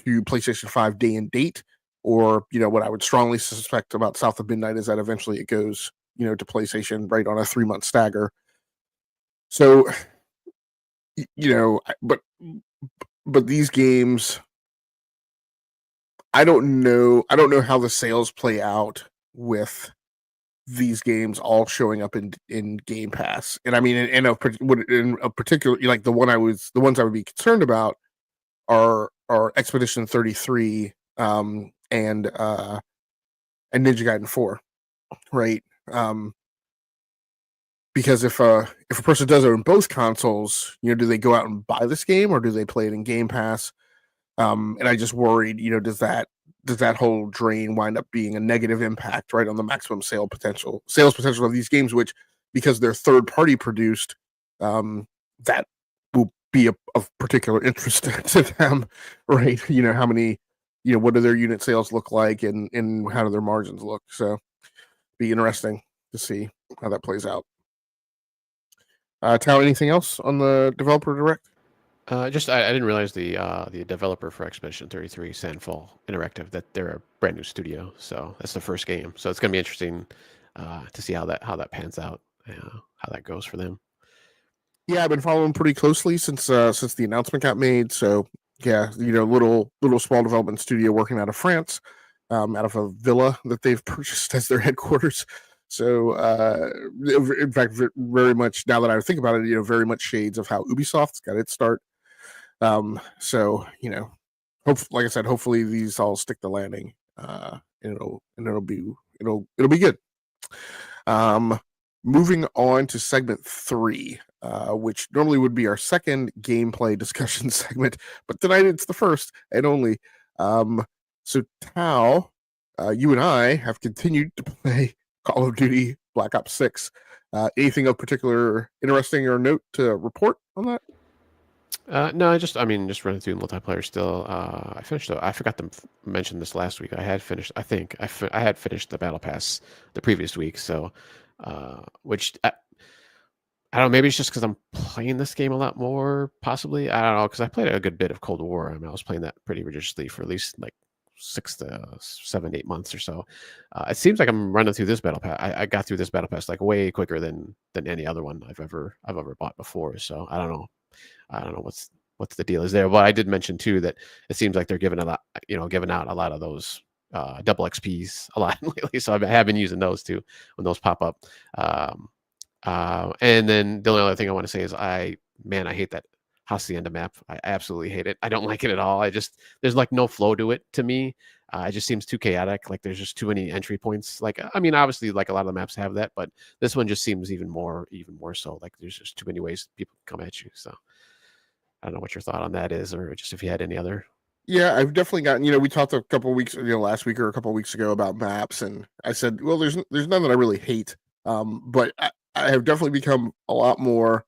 S1: to PlayStation 5 day and date, or, what I would strongly suspect about South of Midnight is that eventually it goes, to PlayStation right on a 3-month stagger. So, but these games, I don't know how the sales play out with these games all showing up in Game Pass. And I mean, in a particular, like the ones I would be concerned about are Expedition 33 and Ninja Gaiden 4, right? Because if a person does own both consoles, do they go out and buy this game, or do they play it in Game Pass? And I just worried, does that whole drain wind up being a negative impact, right, on the maximum sales potential of these games, which, because they're third party produced, that will be of particular interest to them, right? How many, what do their unit sales look like, and how do their margins look? So, be interesting to see how that plays out. Tao, anything else on the developer direct?
S2: Just I didn't realize the developer for Expedition 33, Sandfall Interactive, that they're a brand new studio. So that's the first game. So it's going to be interesting to see how that pans out, how that goes for them.
S1: Yeah, I've been following pretty closely since the announcement got made. So yeah, little small development studio working out of France, out of a villa that they've purchased as their headquarters. So, in fact, very much, now that I think about it, very much shades of how Ubisoft's got its start. So, like I said, hopefully these all stick the landing, and it'll be good. Moving on to segment 3, which normally would be our second gameplay discussion segment, but tonight it's the first and only. So Tao, you and I have continued to play Call of Duty Black Ops 6. Anything of particular interesting or note to report on that?
S2: No, just running through multiplayer still. I finished. I forgot to mention this last week. I had finished. I think I had finished the battle pass the previous week. So, which I don't know. Maybe it's just because I'm playing this game a lot more. Possibly, I don't know, because I played a good bit of Cold War. I mean, I was playing that pretty religiously for at least like 6 to 7, 8 months or so. It seems like I'm running through this battle pass. I got through this battle pass like way quicker than any other one I've ever bought before. So I don't know. What's the deal is there. But I did mention too that it seems like they're giving out a lot of those double XPs a lot lately. So I have been using those too when those pop up. And then the only other thing I want to say is I hate that Hacienda map. I absolutely hate it. I don't like it at all. There's like no flow to it to me. It just seems too chaotic. Like there's just too many entry points. Like I mean, obviously, like a lot of the maps have that, but this one just seems even more so. Like there's just too many ways people can come at you. So I don't know what your thought on that is, or just if you had any other.
S1: Yeah, I've definitely gotten. We talked a couple of weeks, last week or a couple of weeks ago about maps, and I said, well, there's none that I really hate, but I have definitely become a lot more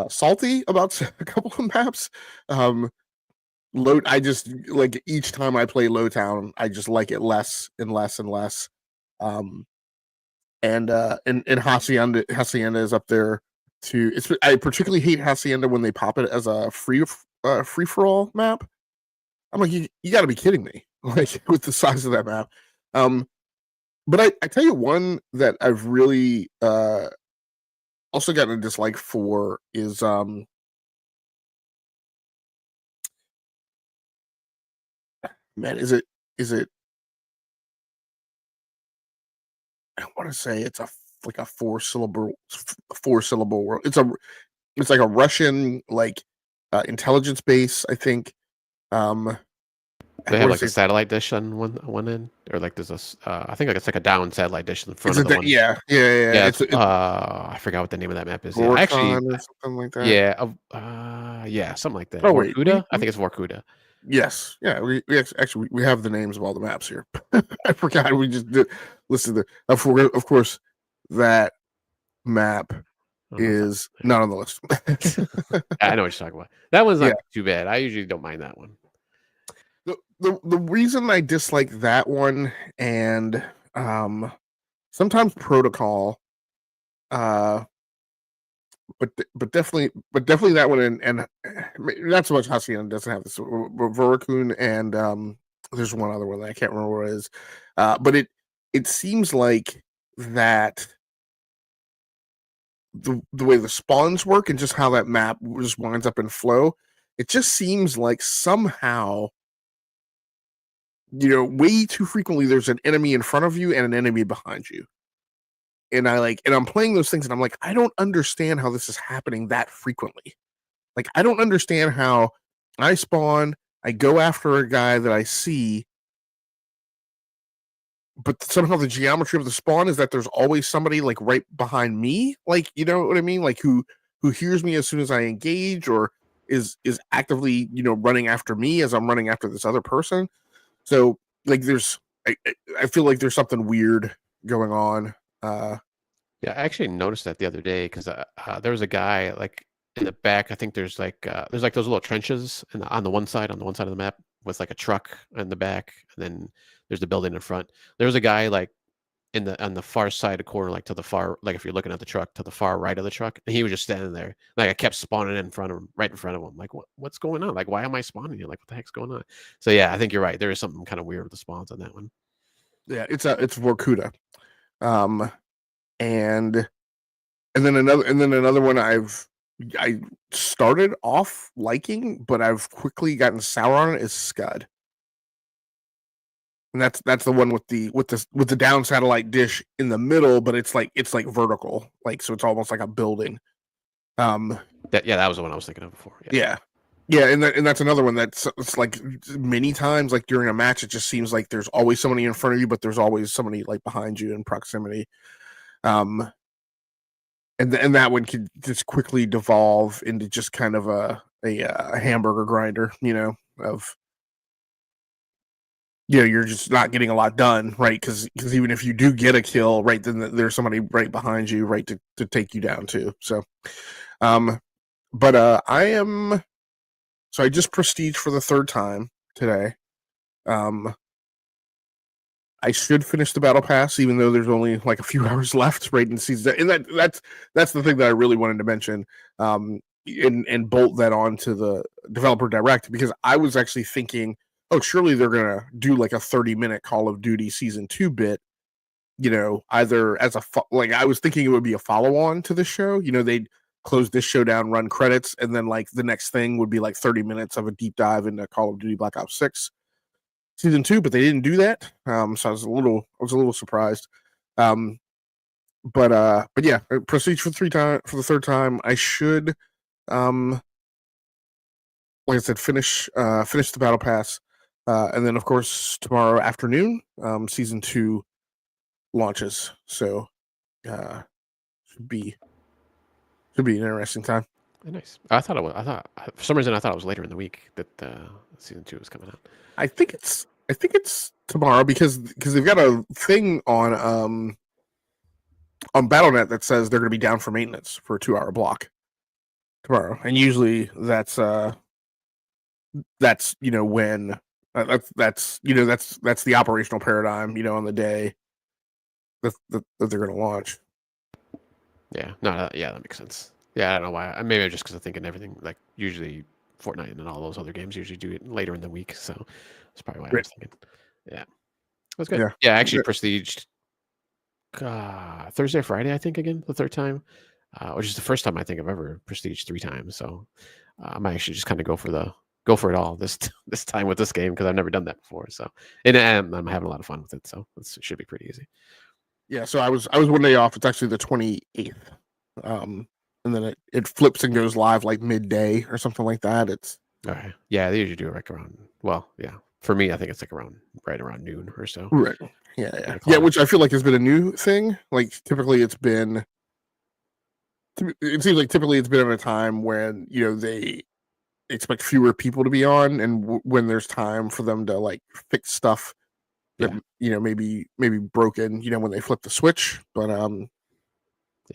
S1: salty about a couple of maps. I just like each time I play Lowtown, I just like it less and less and less. Um, and Hacienda is up there too. I particularly hate Hacienda when they pop it as a free for all map. I'm like, you got to be kidding me! Like with the size of that map. But I tell you one that I've really also gotten a dislike for is man, is it? I want to say it's like a four syllable word. It's like a Russian like intelligence base, I think. Um,
S2: They
S1: what
S2: have
S1: is
S2: like a
S1: it?
S2: satellite dish on one end, or like there's I think like it's like a down satellite dish in the front
S1: Is
S2: of
S1: it
S2: the
S1: that?
S2: one.
S1: Yeah, yeah, yeah.
S2: Yeah,
S1: It's
S2: I forgot what the name of that map is. Yeah, actually,
S1: Gorkon or something like that.
S2: yeah, yeah, something like that.
S1: Oh wait,
S2: Vorkuta, I think it's Vorkuta.
S1: yes, yeah. Actually we have the names of all the maps here. I forgot we just did listen to of course that map
S2: I don't know if that's
S1: is not on the list.
S2: I know what you're talking about. That one's
S1: Yeah.
S2: not too bad. I usually don't mind that one.
S1: The reason I dislike that one and um sometimes protocol uh but definitely that one and not so much Hacienda doesn't have this Veracun and there's one other one that I can't remember what it is. But it seems like that the way the spawns work and just how that map just winds up in flow, it just seems like somehow way too frequently there's an enemy in front of you and an enemy behind you. And I'm playing those things and I'm like, I don't understand how this is happening that frequently. Like, I don't understand how I spawn, I go after a guy that I see, but somehow the geometry of the spawn is that there's always somebody like right behind me. Like, you know what I mean? Like who hears me as soon as I engage or is actively, running after me as I'm running after this other person. So like I feel like there's something weird going on.
S2: Yeah, I actually noticed that the other day because there was a guy like in the back. I think there's like those little trenches on the one side of the map with like a truck in the back, and then there's the building in front. There was a guy like on the far side of the corner, like to the far, like if you're looking at the truck to the far right of the truck, and he was just standing there. Like I kept spawning in front of him, right in front of him. Like what's going on? Like why am I spawning here? Like what the heck's going on? So yeah, I think you're right. There is something kind of weird with the spawns on that one.
S1: Yeah, it's Vorkuta. Um and and then another one I started off liking, but I've quickly gotten sour on it is Scud. And that's the one with the down satellite dish in the middle, but it's like vertical, like so it's almost like a building. Um,
S2: That was the one I was thinking of before.
S1: yeah, yeah, and that's another one that's it's like many times like during a match, it just seems like there's always somebody in front of you, but there's always somebody like behind you in proximity. Um, and that one could just quickly devolve into just kind of a hamburger grinder, of you're just not getting a lot done, right? Because even if you do get a kill, right, then there's somebody right behind you, right, to take you down too. So, um, but I just prestige for the third time today. Um, I should finish the battle pass, even though there's only like a few hours left, right in season. And that's the thing that I really wanted to mention, and bolt that on to the developer direct because I was actually thinking, oh, surely they're gonna do like a 30-minute Call of Duty season 2 bit, either as like I was thinking it would be a follow on to this show. They'd close this show down, run credits, and then like the next thing would be like 30 minutes of a deep dive into Call of Duty Black Ops 6 season 2, but they didn't do that. So I was a little surprised. But yeah, proceed for the third time. I should, like I said, finish the battle pass. And then, of course, tomorrow afternoon, season 2 launches. So should be an interesting time.
S2: Nice. I thought it was. I thought for some reason I thought it was later in the week that season 2 was coming out.
S1: I think it's tomorrow because they've got a thing on BattleNet that says they're going to be down for maintenance for a 2-hour block tomorrow, and usually that's when that's the operational paradigm on the day that they're going to launch.
S2: Yeah. No. Yeah, that makes sense. Yeah, I don't know why. Maybe just because I'm thinking everything like usually Fortnite and all those other games usually do it later in the week, so that's probably why I was thinking. Yeah, that's good. Yeah, I actually prestiged Thursday, Friday, I think again the third time, which is the first time I think I've ever prestiged 3 times. So I might actually just kind of go for it all this time with this game because I've never done that before. So and I'm having a lot of fun with it. So it should be pretty easy.
S1: Yeah, so I was 1 day off. It's actually the 28th, and then it flips and goes live like midday or something like that. It's
S2: okay. Yeah, they usually do it like around. Well, yeah. For me, I think it's like right around noon or so.
S1: Right. Yeah. Which I feel like has been a new thing. Like typically, it seems like typically it's been at a time when they expect fewer people to be on, and when there's time for them to like fix stuff that maybe broken when they flip the switch. But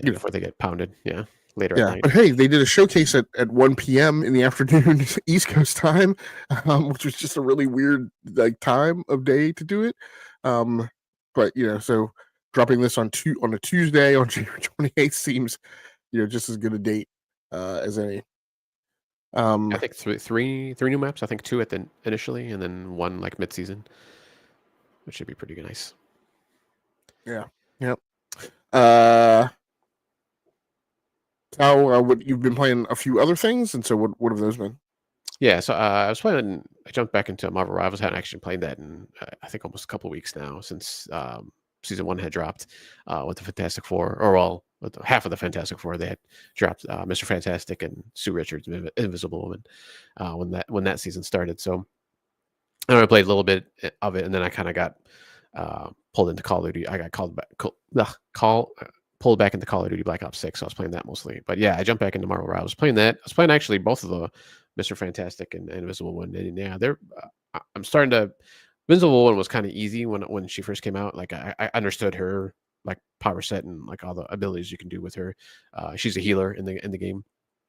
S2: before they get pounded, later at night.
S1: But hey, they did a showcase at 1 p.m. in the afternoon East Coast time, which was just a really weird like time of day to do it. But so dropping this on a Tuesday on January 28th seems just as good a date as any.
S2: I think three new maps. I think 2 initially, and then 1 like mid-season, which should be pretty nice.
S1: Yeah. Yep. How what you've been playing a few other things, and so what have those been?
S2: Yeah, so I jumped back into Marvel Rivals. I hadn't actually played that in I think almost a couple of weeks now since season 1 had dropped with the Fantastic Four, or well, with half of the Fantastic Four. They had dropped Mr. Fantastic and Sue Richards, Invisible Woman, when that season started. So I played a little bit of it, and then I kind of got pulled into Call of Duty. I got pulled back into Call of Duty Black Ops 6. So I was playing that mostly. But yeah, I jumped back into Marvel Rivals. I was playing that. I was playing actually both of the Mr. Fantastic and Invisible One. And yeah, I'm starting to. Invisible One was kind of easy when she first came out. Like I understood her like power set and like all the abilities you can do with her. She's a healer in the game,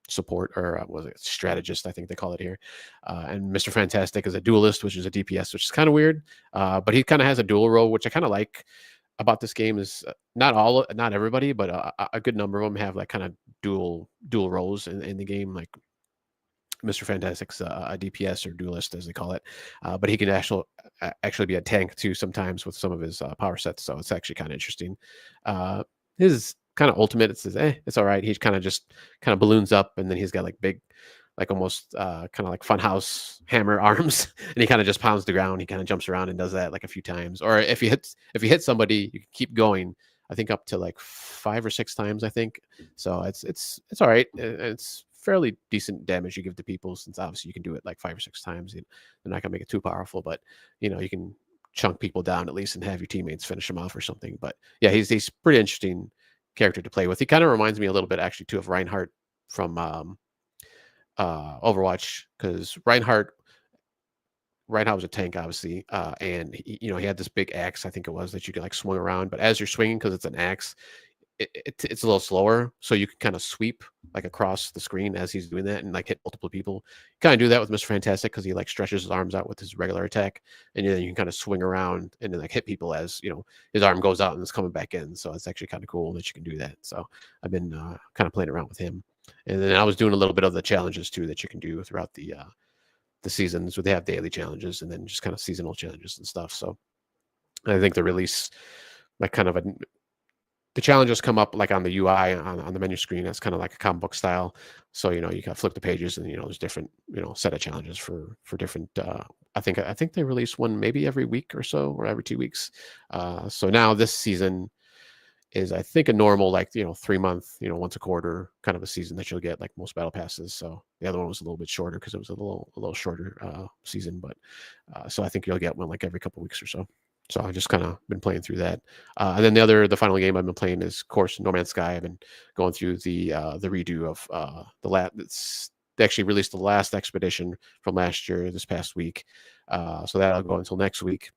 S2: support, or was it strategist? I think they call it here. And Mr. Fantastic is a duelist, which is a DPS, which is kind of weird. But he kind of has a dual role, which I kind of like about this game. Is not everybody, but a good number of them have like kind of dual roles in the game. Like Mr. Fantastic's a DPS or duelist, as they call it, but he can actually be a tank too sometimes with some of his power sets. So it's actually kind of interesting. His kind of ultimate, it says, it's all right. He kind of balloons up, and then he's got like big, like almost kind of like Funhouse hammer arms, and he kind of just pounds the ground. He kind of jumps around and does that like a few times. Or if he hits somebody, you can keep going. I think up to like 5 or 6 times. I think so. It's all right. It's fairly decent damage you give to people, since obviously you can do it like 5 or 6 times. They're not gonna make it too powerful, but you can chunk people down at least and have your teammates finish them off or something. But yeah, he's pretty interesting character to play with. He kind of reminds me a little bit actually too of Reinhardt from Overwatch, because Reinhardt was a tank, obviously, and he had this big axe, I think it was, that you could like swing around. But as you're swinging, because it's an axe, it's a little slower, so you can kind of sweep like across the screen as he's doing that and like hit multiple people. Kind of do that with Mr. Fantastic because he like stretches his arms out with his regular attack, and then you can kind of swing around and then like hit people as his arm goes out and it's coming back in. So it's actually kind of cool that you can do that. So I've been kind of playing around with him, and then I was doing a little bit of the challenges too that you can do throughout the seasons, where they have daily challenges and then just kind of seasonal challenges and stuff. So I think the release like kind of the challenges come up like on the UI on the menu screen. That's kind of like a comic book style. So you got to flip the pages, and there's different set of challenges for different. I think they release one maybe every week or so, or every 2 weeks. So now this season, is I think a normal, like, 3 month, once a quarter kind of a season that you'll get like most battle passes. So the other one was a little bit shorter because it was a little shorter season, but so I think you'll get one like every couple weeks or so. So I just kind of been playing through that. And then the final game I've been playing is, of course, No Man's Sky. I've been going through the redo of they actually released the last expedition from last year this past week. So that'll go until next week.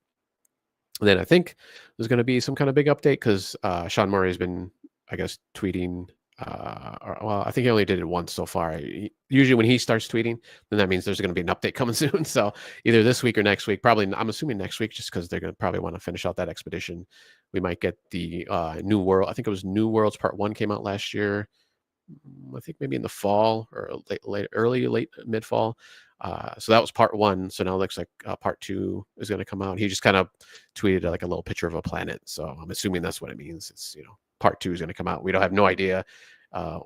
S2: And then I think there's going to be some kind of big update because Sean Murray has been, I guess, tweeting. Well, I think he only did it once so far. Usually, when he starts tweeting, then that means there's going to be an update coming soon. So either this week or next week. Probably, I'm assuming next week, just because they're going to probably want to finish out that expedition. We might get the New World. I think it was New Worlds Part 1 came out last year. I think maybe in the fall or late mid fall. So that was part 1. So now it looks like part 2 is going to come out. He just kind of tweeted like a little picture of a planet. So I'm assuming that's what it means. It's, part 2 is going to come out. We don't have no idea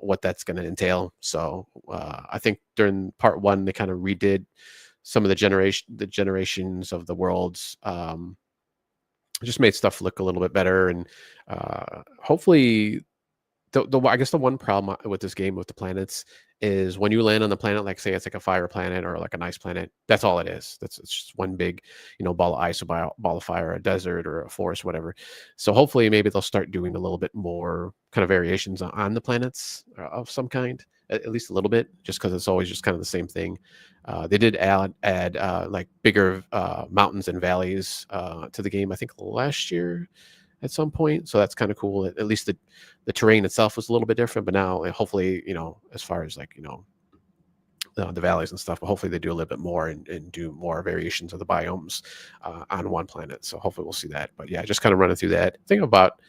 S2: what that's going to entail. So I think during part 1 they kind of redid some of the generations of the worlds. Just made stuff look a little bit better, and hopefully. I guess the one problem with this game with the planets is when you land on the planet, like say it's like a fire planet or like an ice planet, that's all it is. It's just one big, ball of ice, a ball of fire, a desert or a forest, whatever. So hopefully maybe they'll start doing a little bit more kind of variations on the planets of some kind, at least a little bit, just because it's always just kind of the same thing. They did add like bigger mountains and valleys to the game, I think last year at some point. So that's kind of cool. At least the terrain itself was a little bit different, but now hopefully, as far as like, the valleys and stuff, but hopefully they do a little bit more and do more variations of the biomes on one planet. So hopefully we'll see that. But yeah, just kind of running through that. Think about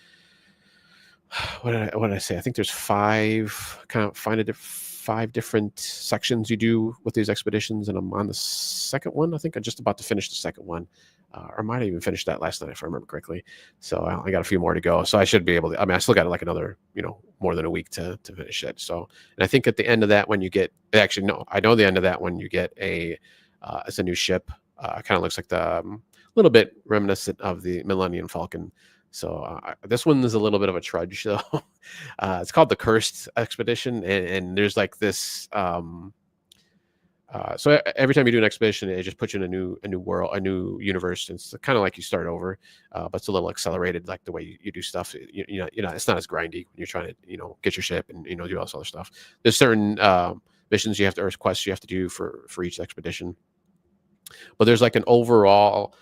S2: what did I say? I think there's 5 different sections you do with these expeditions, and I'm on the second one. I think I'm just about to finish the second one, or I might have even finished that last night if I remember correctly. So I got a few more to go. So I should be able to. I mean, I still got like another, more than a week to finish it. So, and I think at the end of that, when you get, actually no, I know the end of that when you get it's a new ship. Kind of looks like the little bit reminiscent of the Millennium Falcon. So this one is a little bit of a trudge, though. It's called the Cursed Expedition, and there's like this. So every time you do an expedition, it just puts you in a new world, a new universe. And it's kind of like you start over, but it's a little accelerated, like the way you do stuff. It's not as grindy when you're trying to get your ship and do all this other stuff. There's certain missions you have to, or quests you have to do for each expedition, but there's like an overall.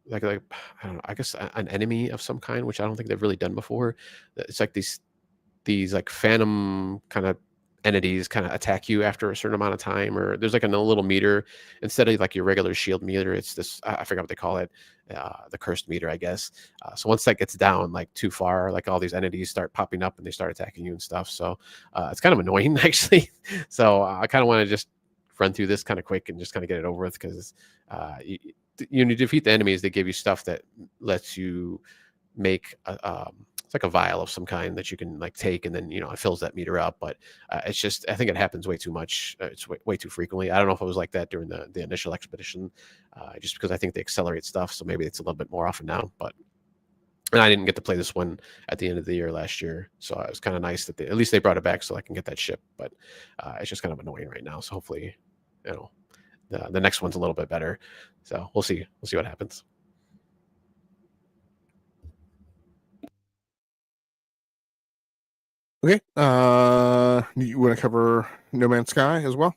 S2: Like I don't know, I guess an enemy of some kind, which I don't think they've really done before. It's like these like phantom kind of entities kind of attack you after a certain amount of time, or there's like a little meter instead of like your regular shield meter. It's this, I forgot what they call it, the cursed meter, I guess. So once that gets down like too far, like all these entities start popping up and they start attacking you and stuff. So it's kind of annoying actually. So I kind of want to just run through this kind of quick and just kind of get it over with, because you defeat the enemies, they give you stuff that lets you make it's like a vial of some kind that you can like take, and then it fills that meter up. But it's just, I think it happens way too much. It's way too frequently. I don't know if it was like that during the initial expedition, just because I think they accelerate stuff, so maybe it's a little bit more often now. But and I didn't get to play this one at the end of the year last year, so it was kind of nice that at least they brought it back so I can get that ship. But it's just kind of annoying right now. So hopefully, the next one's a little bit better. So we'll see what happens.
S1: Okay. You want to cover No Man's Sky as well?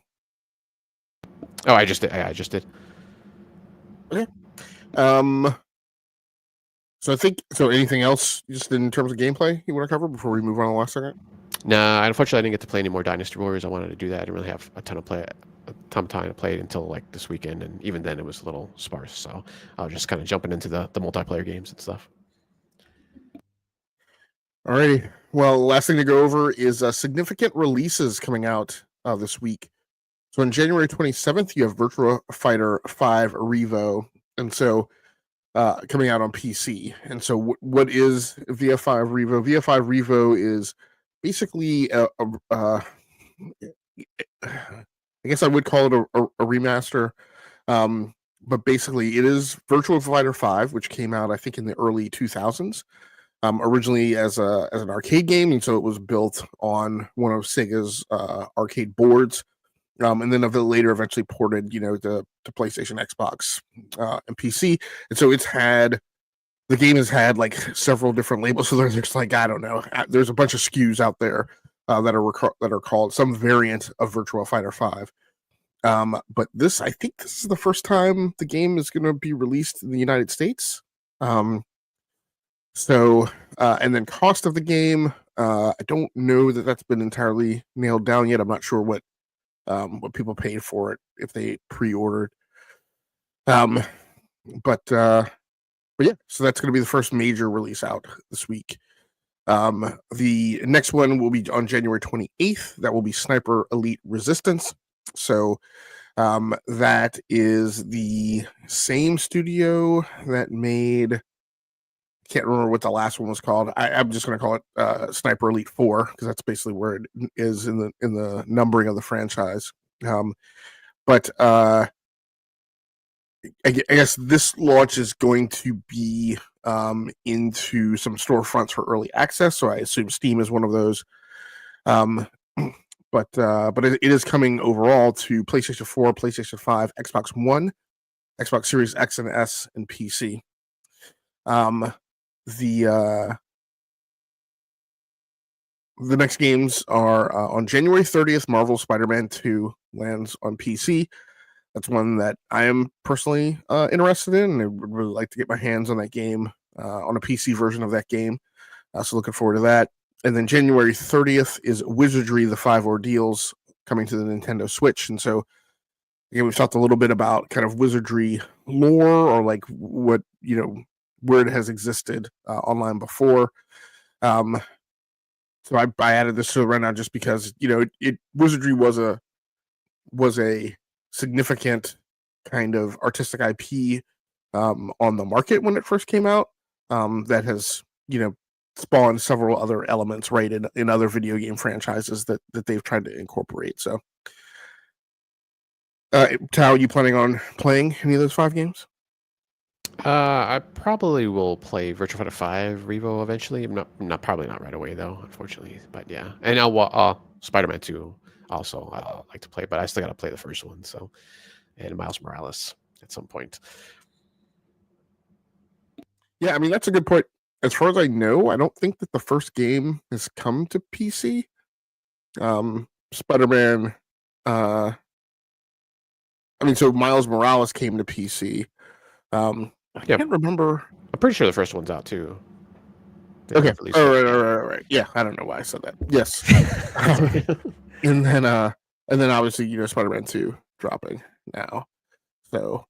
S2: Oh, I just did.
S1: Okay. So I think so. Anything else, just in terms of gameplay, you want to cover before we move on to the last second?
S2: Nah, unfortunately, I didn't get to play any more Dynasty Warriors. I wanted to do that. I didn't really have a ton of time to play it until like this weekend, and even then, it was a little sparse. So I was just kind of jumping into the multiplayer games and stuff.
S1: Alrighty. Well, last thing to go over is significant releases coming out this week. So on January 27th, you have Virtua Fighter 5 Revo, and so coming out on PC. And so what is VF5 Revo? VF5 Revo is basically I guess I would call it a remaster, but basically it is Virtua Fighter 5, which came out I think in the early 2000s. Originally as an arcade game, and so it was built on one of Sega's arcade boards, and then later eventually ported, to PlayStation, Xbox, and PC. And so the game has had like several different labels. So there's like, I don't know, there's a bunch of SKUs out there that are called some variant of Virtua Fighter 5. But I think this is the first time the game is going to be released in the United States. And then cost of the game, I don't know that that's been entirely nailed down yet. I'm not sure what people paid for it if they pre-ordered. But yeah, so that's going to be the first major release out this week. The next one will be on January 28th. That will be Sniper Elite Resistance. So that is the same studio that made, can't remember what the last one was called. I'm just going to call it Sniper Elite 4 because that's basically where it is in the numbering of the franchise. But I guess this launch is going to be into some storefronts for early access. So I assume Steam is one of those. But it is coming overall to PlayStation 4, PlayStation 5, Xbox One, Xbox Series X and S, and PC. The next games are on January 30th, Marvel Spider-Man 2 lands on PC. That's one that I am personally interested in, and I would really like to get my hands on that game, on a PC version of that game. So looking forward to that. And then January 30th is Wizardry, The 5 Ordeals, coming to the Nintendo Switch. And so, again, we've talked a little bit about kind of Wizardry lore, or like what, where it has existed online before. So I added this to it right now just because, Wizardry was a significant kind of artistic IP on the market when it first came out, that has, spawned several other elements, right, in other video game franchises that they've tried to incorporate. So, Tao, are you planning on playing any of those 5 games?
S2: I probably will play Virtua Fighter 5 Revo eventually. Probably not right away though, unfortunately. But yeah, and Spider-Man 2 also I like to play, but I still got to play the first one. So, and Miles Morales at some point.
S1: Yeah, I mean that's a good point. As far as I know, I don't think that the first game has come to PC. Spider-Man, so Miles Morales came to PC. I can't remember.
S2: I'm pretty sure the first one's out too.
S1: Okay. All right. Yeah, I don't know why I said that. Yes. and then obviously, Spider-Man 2 dropping now. So,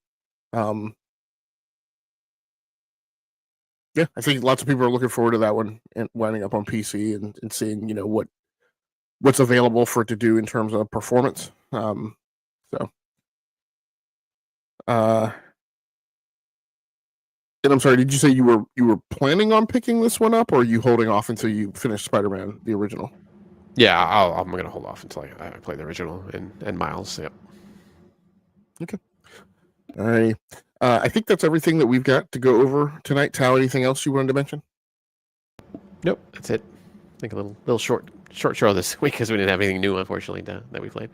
S1: yeah, I think lots of people are looking forward to that one and winding up on PC and seeing, what's available for it to do in terms of performance. And I'm sorry, did you say you were planning on picking this one up, or are you holding off until you finish Spider-Man, the original?
S2: Yeah, I'm going to hold off until I play the original and Miles. Yep.
S1: Okay. All right. I think that's everything that we've got to go over tonight. Tao, anything else you wanted to mention?
S2: Nope, that's it. I think a little short show this week because we didn't have anything new, unfortunately, that we played.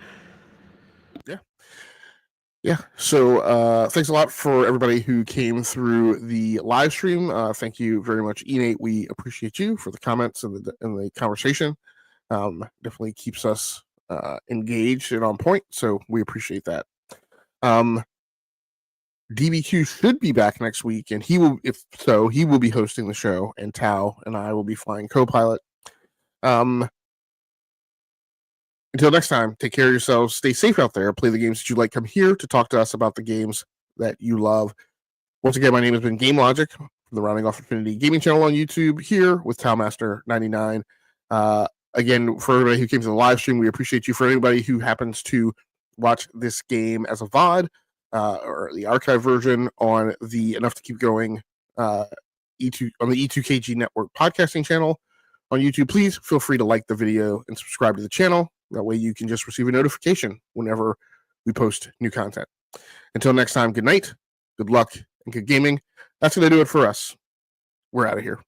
S1: Yeah. So thanks a lot for everybody who came through the live stream. Thank you very much, Enate. We appreciate you for the comments and the conversation. Definitely keeps us engaged and on point. So we appreciate that. DBQ should be back next week, and he will be hosting the show, and Tao and I will be flying co-pilot. Until next time, take care of yourselves, stay safe out there, play the games that you like, come here to talk to us about the games that you love. Once again, my name has been Game Logic from the Rounding Off Infinity Gaming channel on YouTube, here with Taomaster99. Again, for everybody who came to the live stream, we appreciate you. For anybody who happens to watch this game as a VOD, or the archive version on the Enough to Keep Going on the E2KG Network podcasting channel on YouTube, please feel free to like the video and subscribe to the channel. That way you can just receive a notification whenever we post new content. Until next time, good night good luck, and good gaming. That's going to do it for us. We're out of here.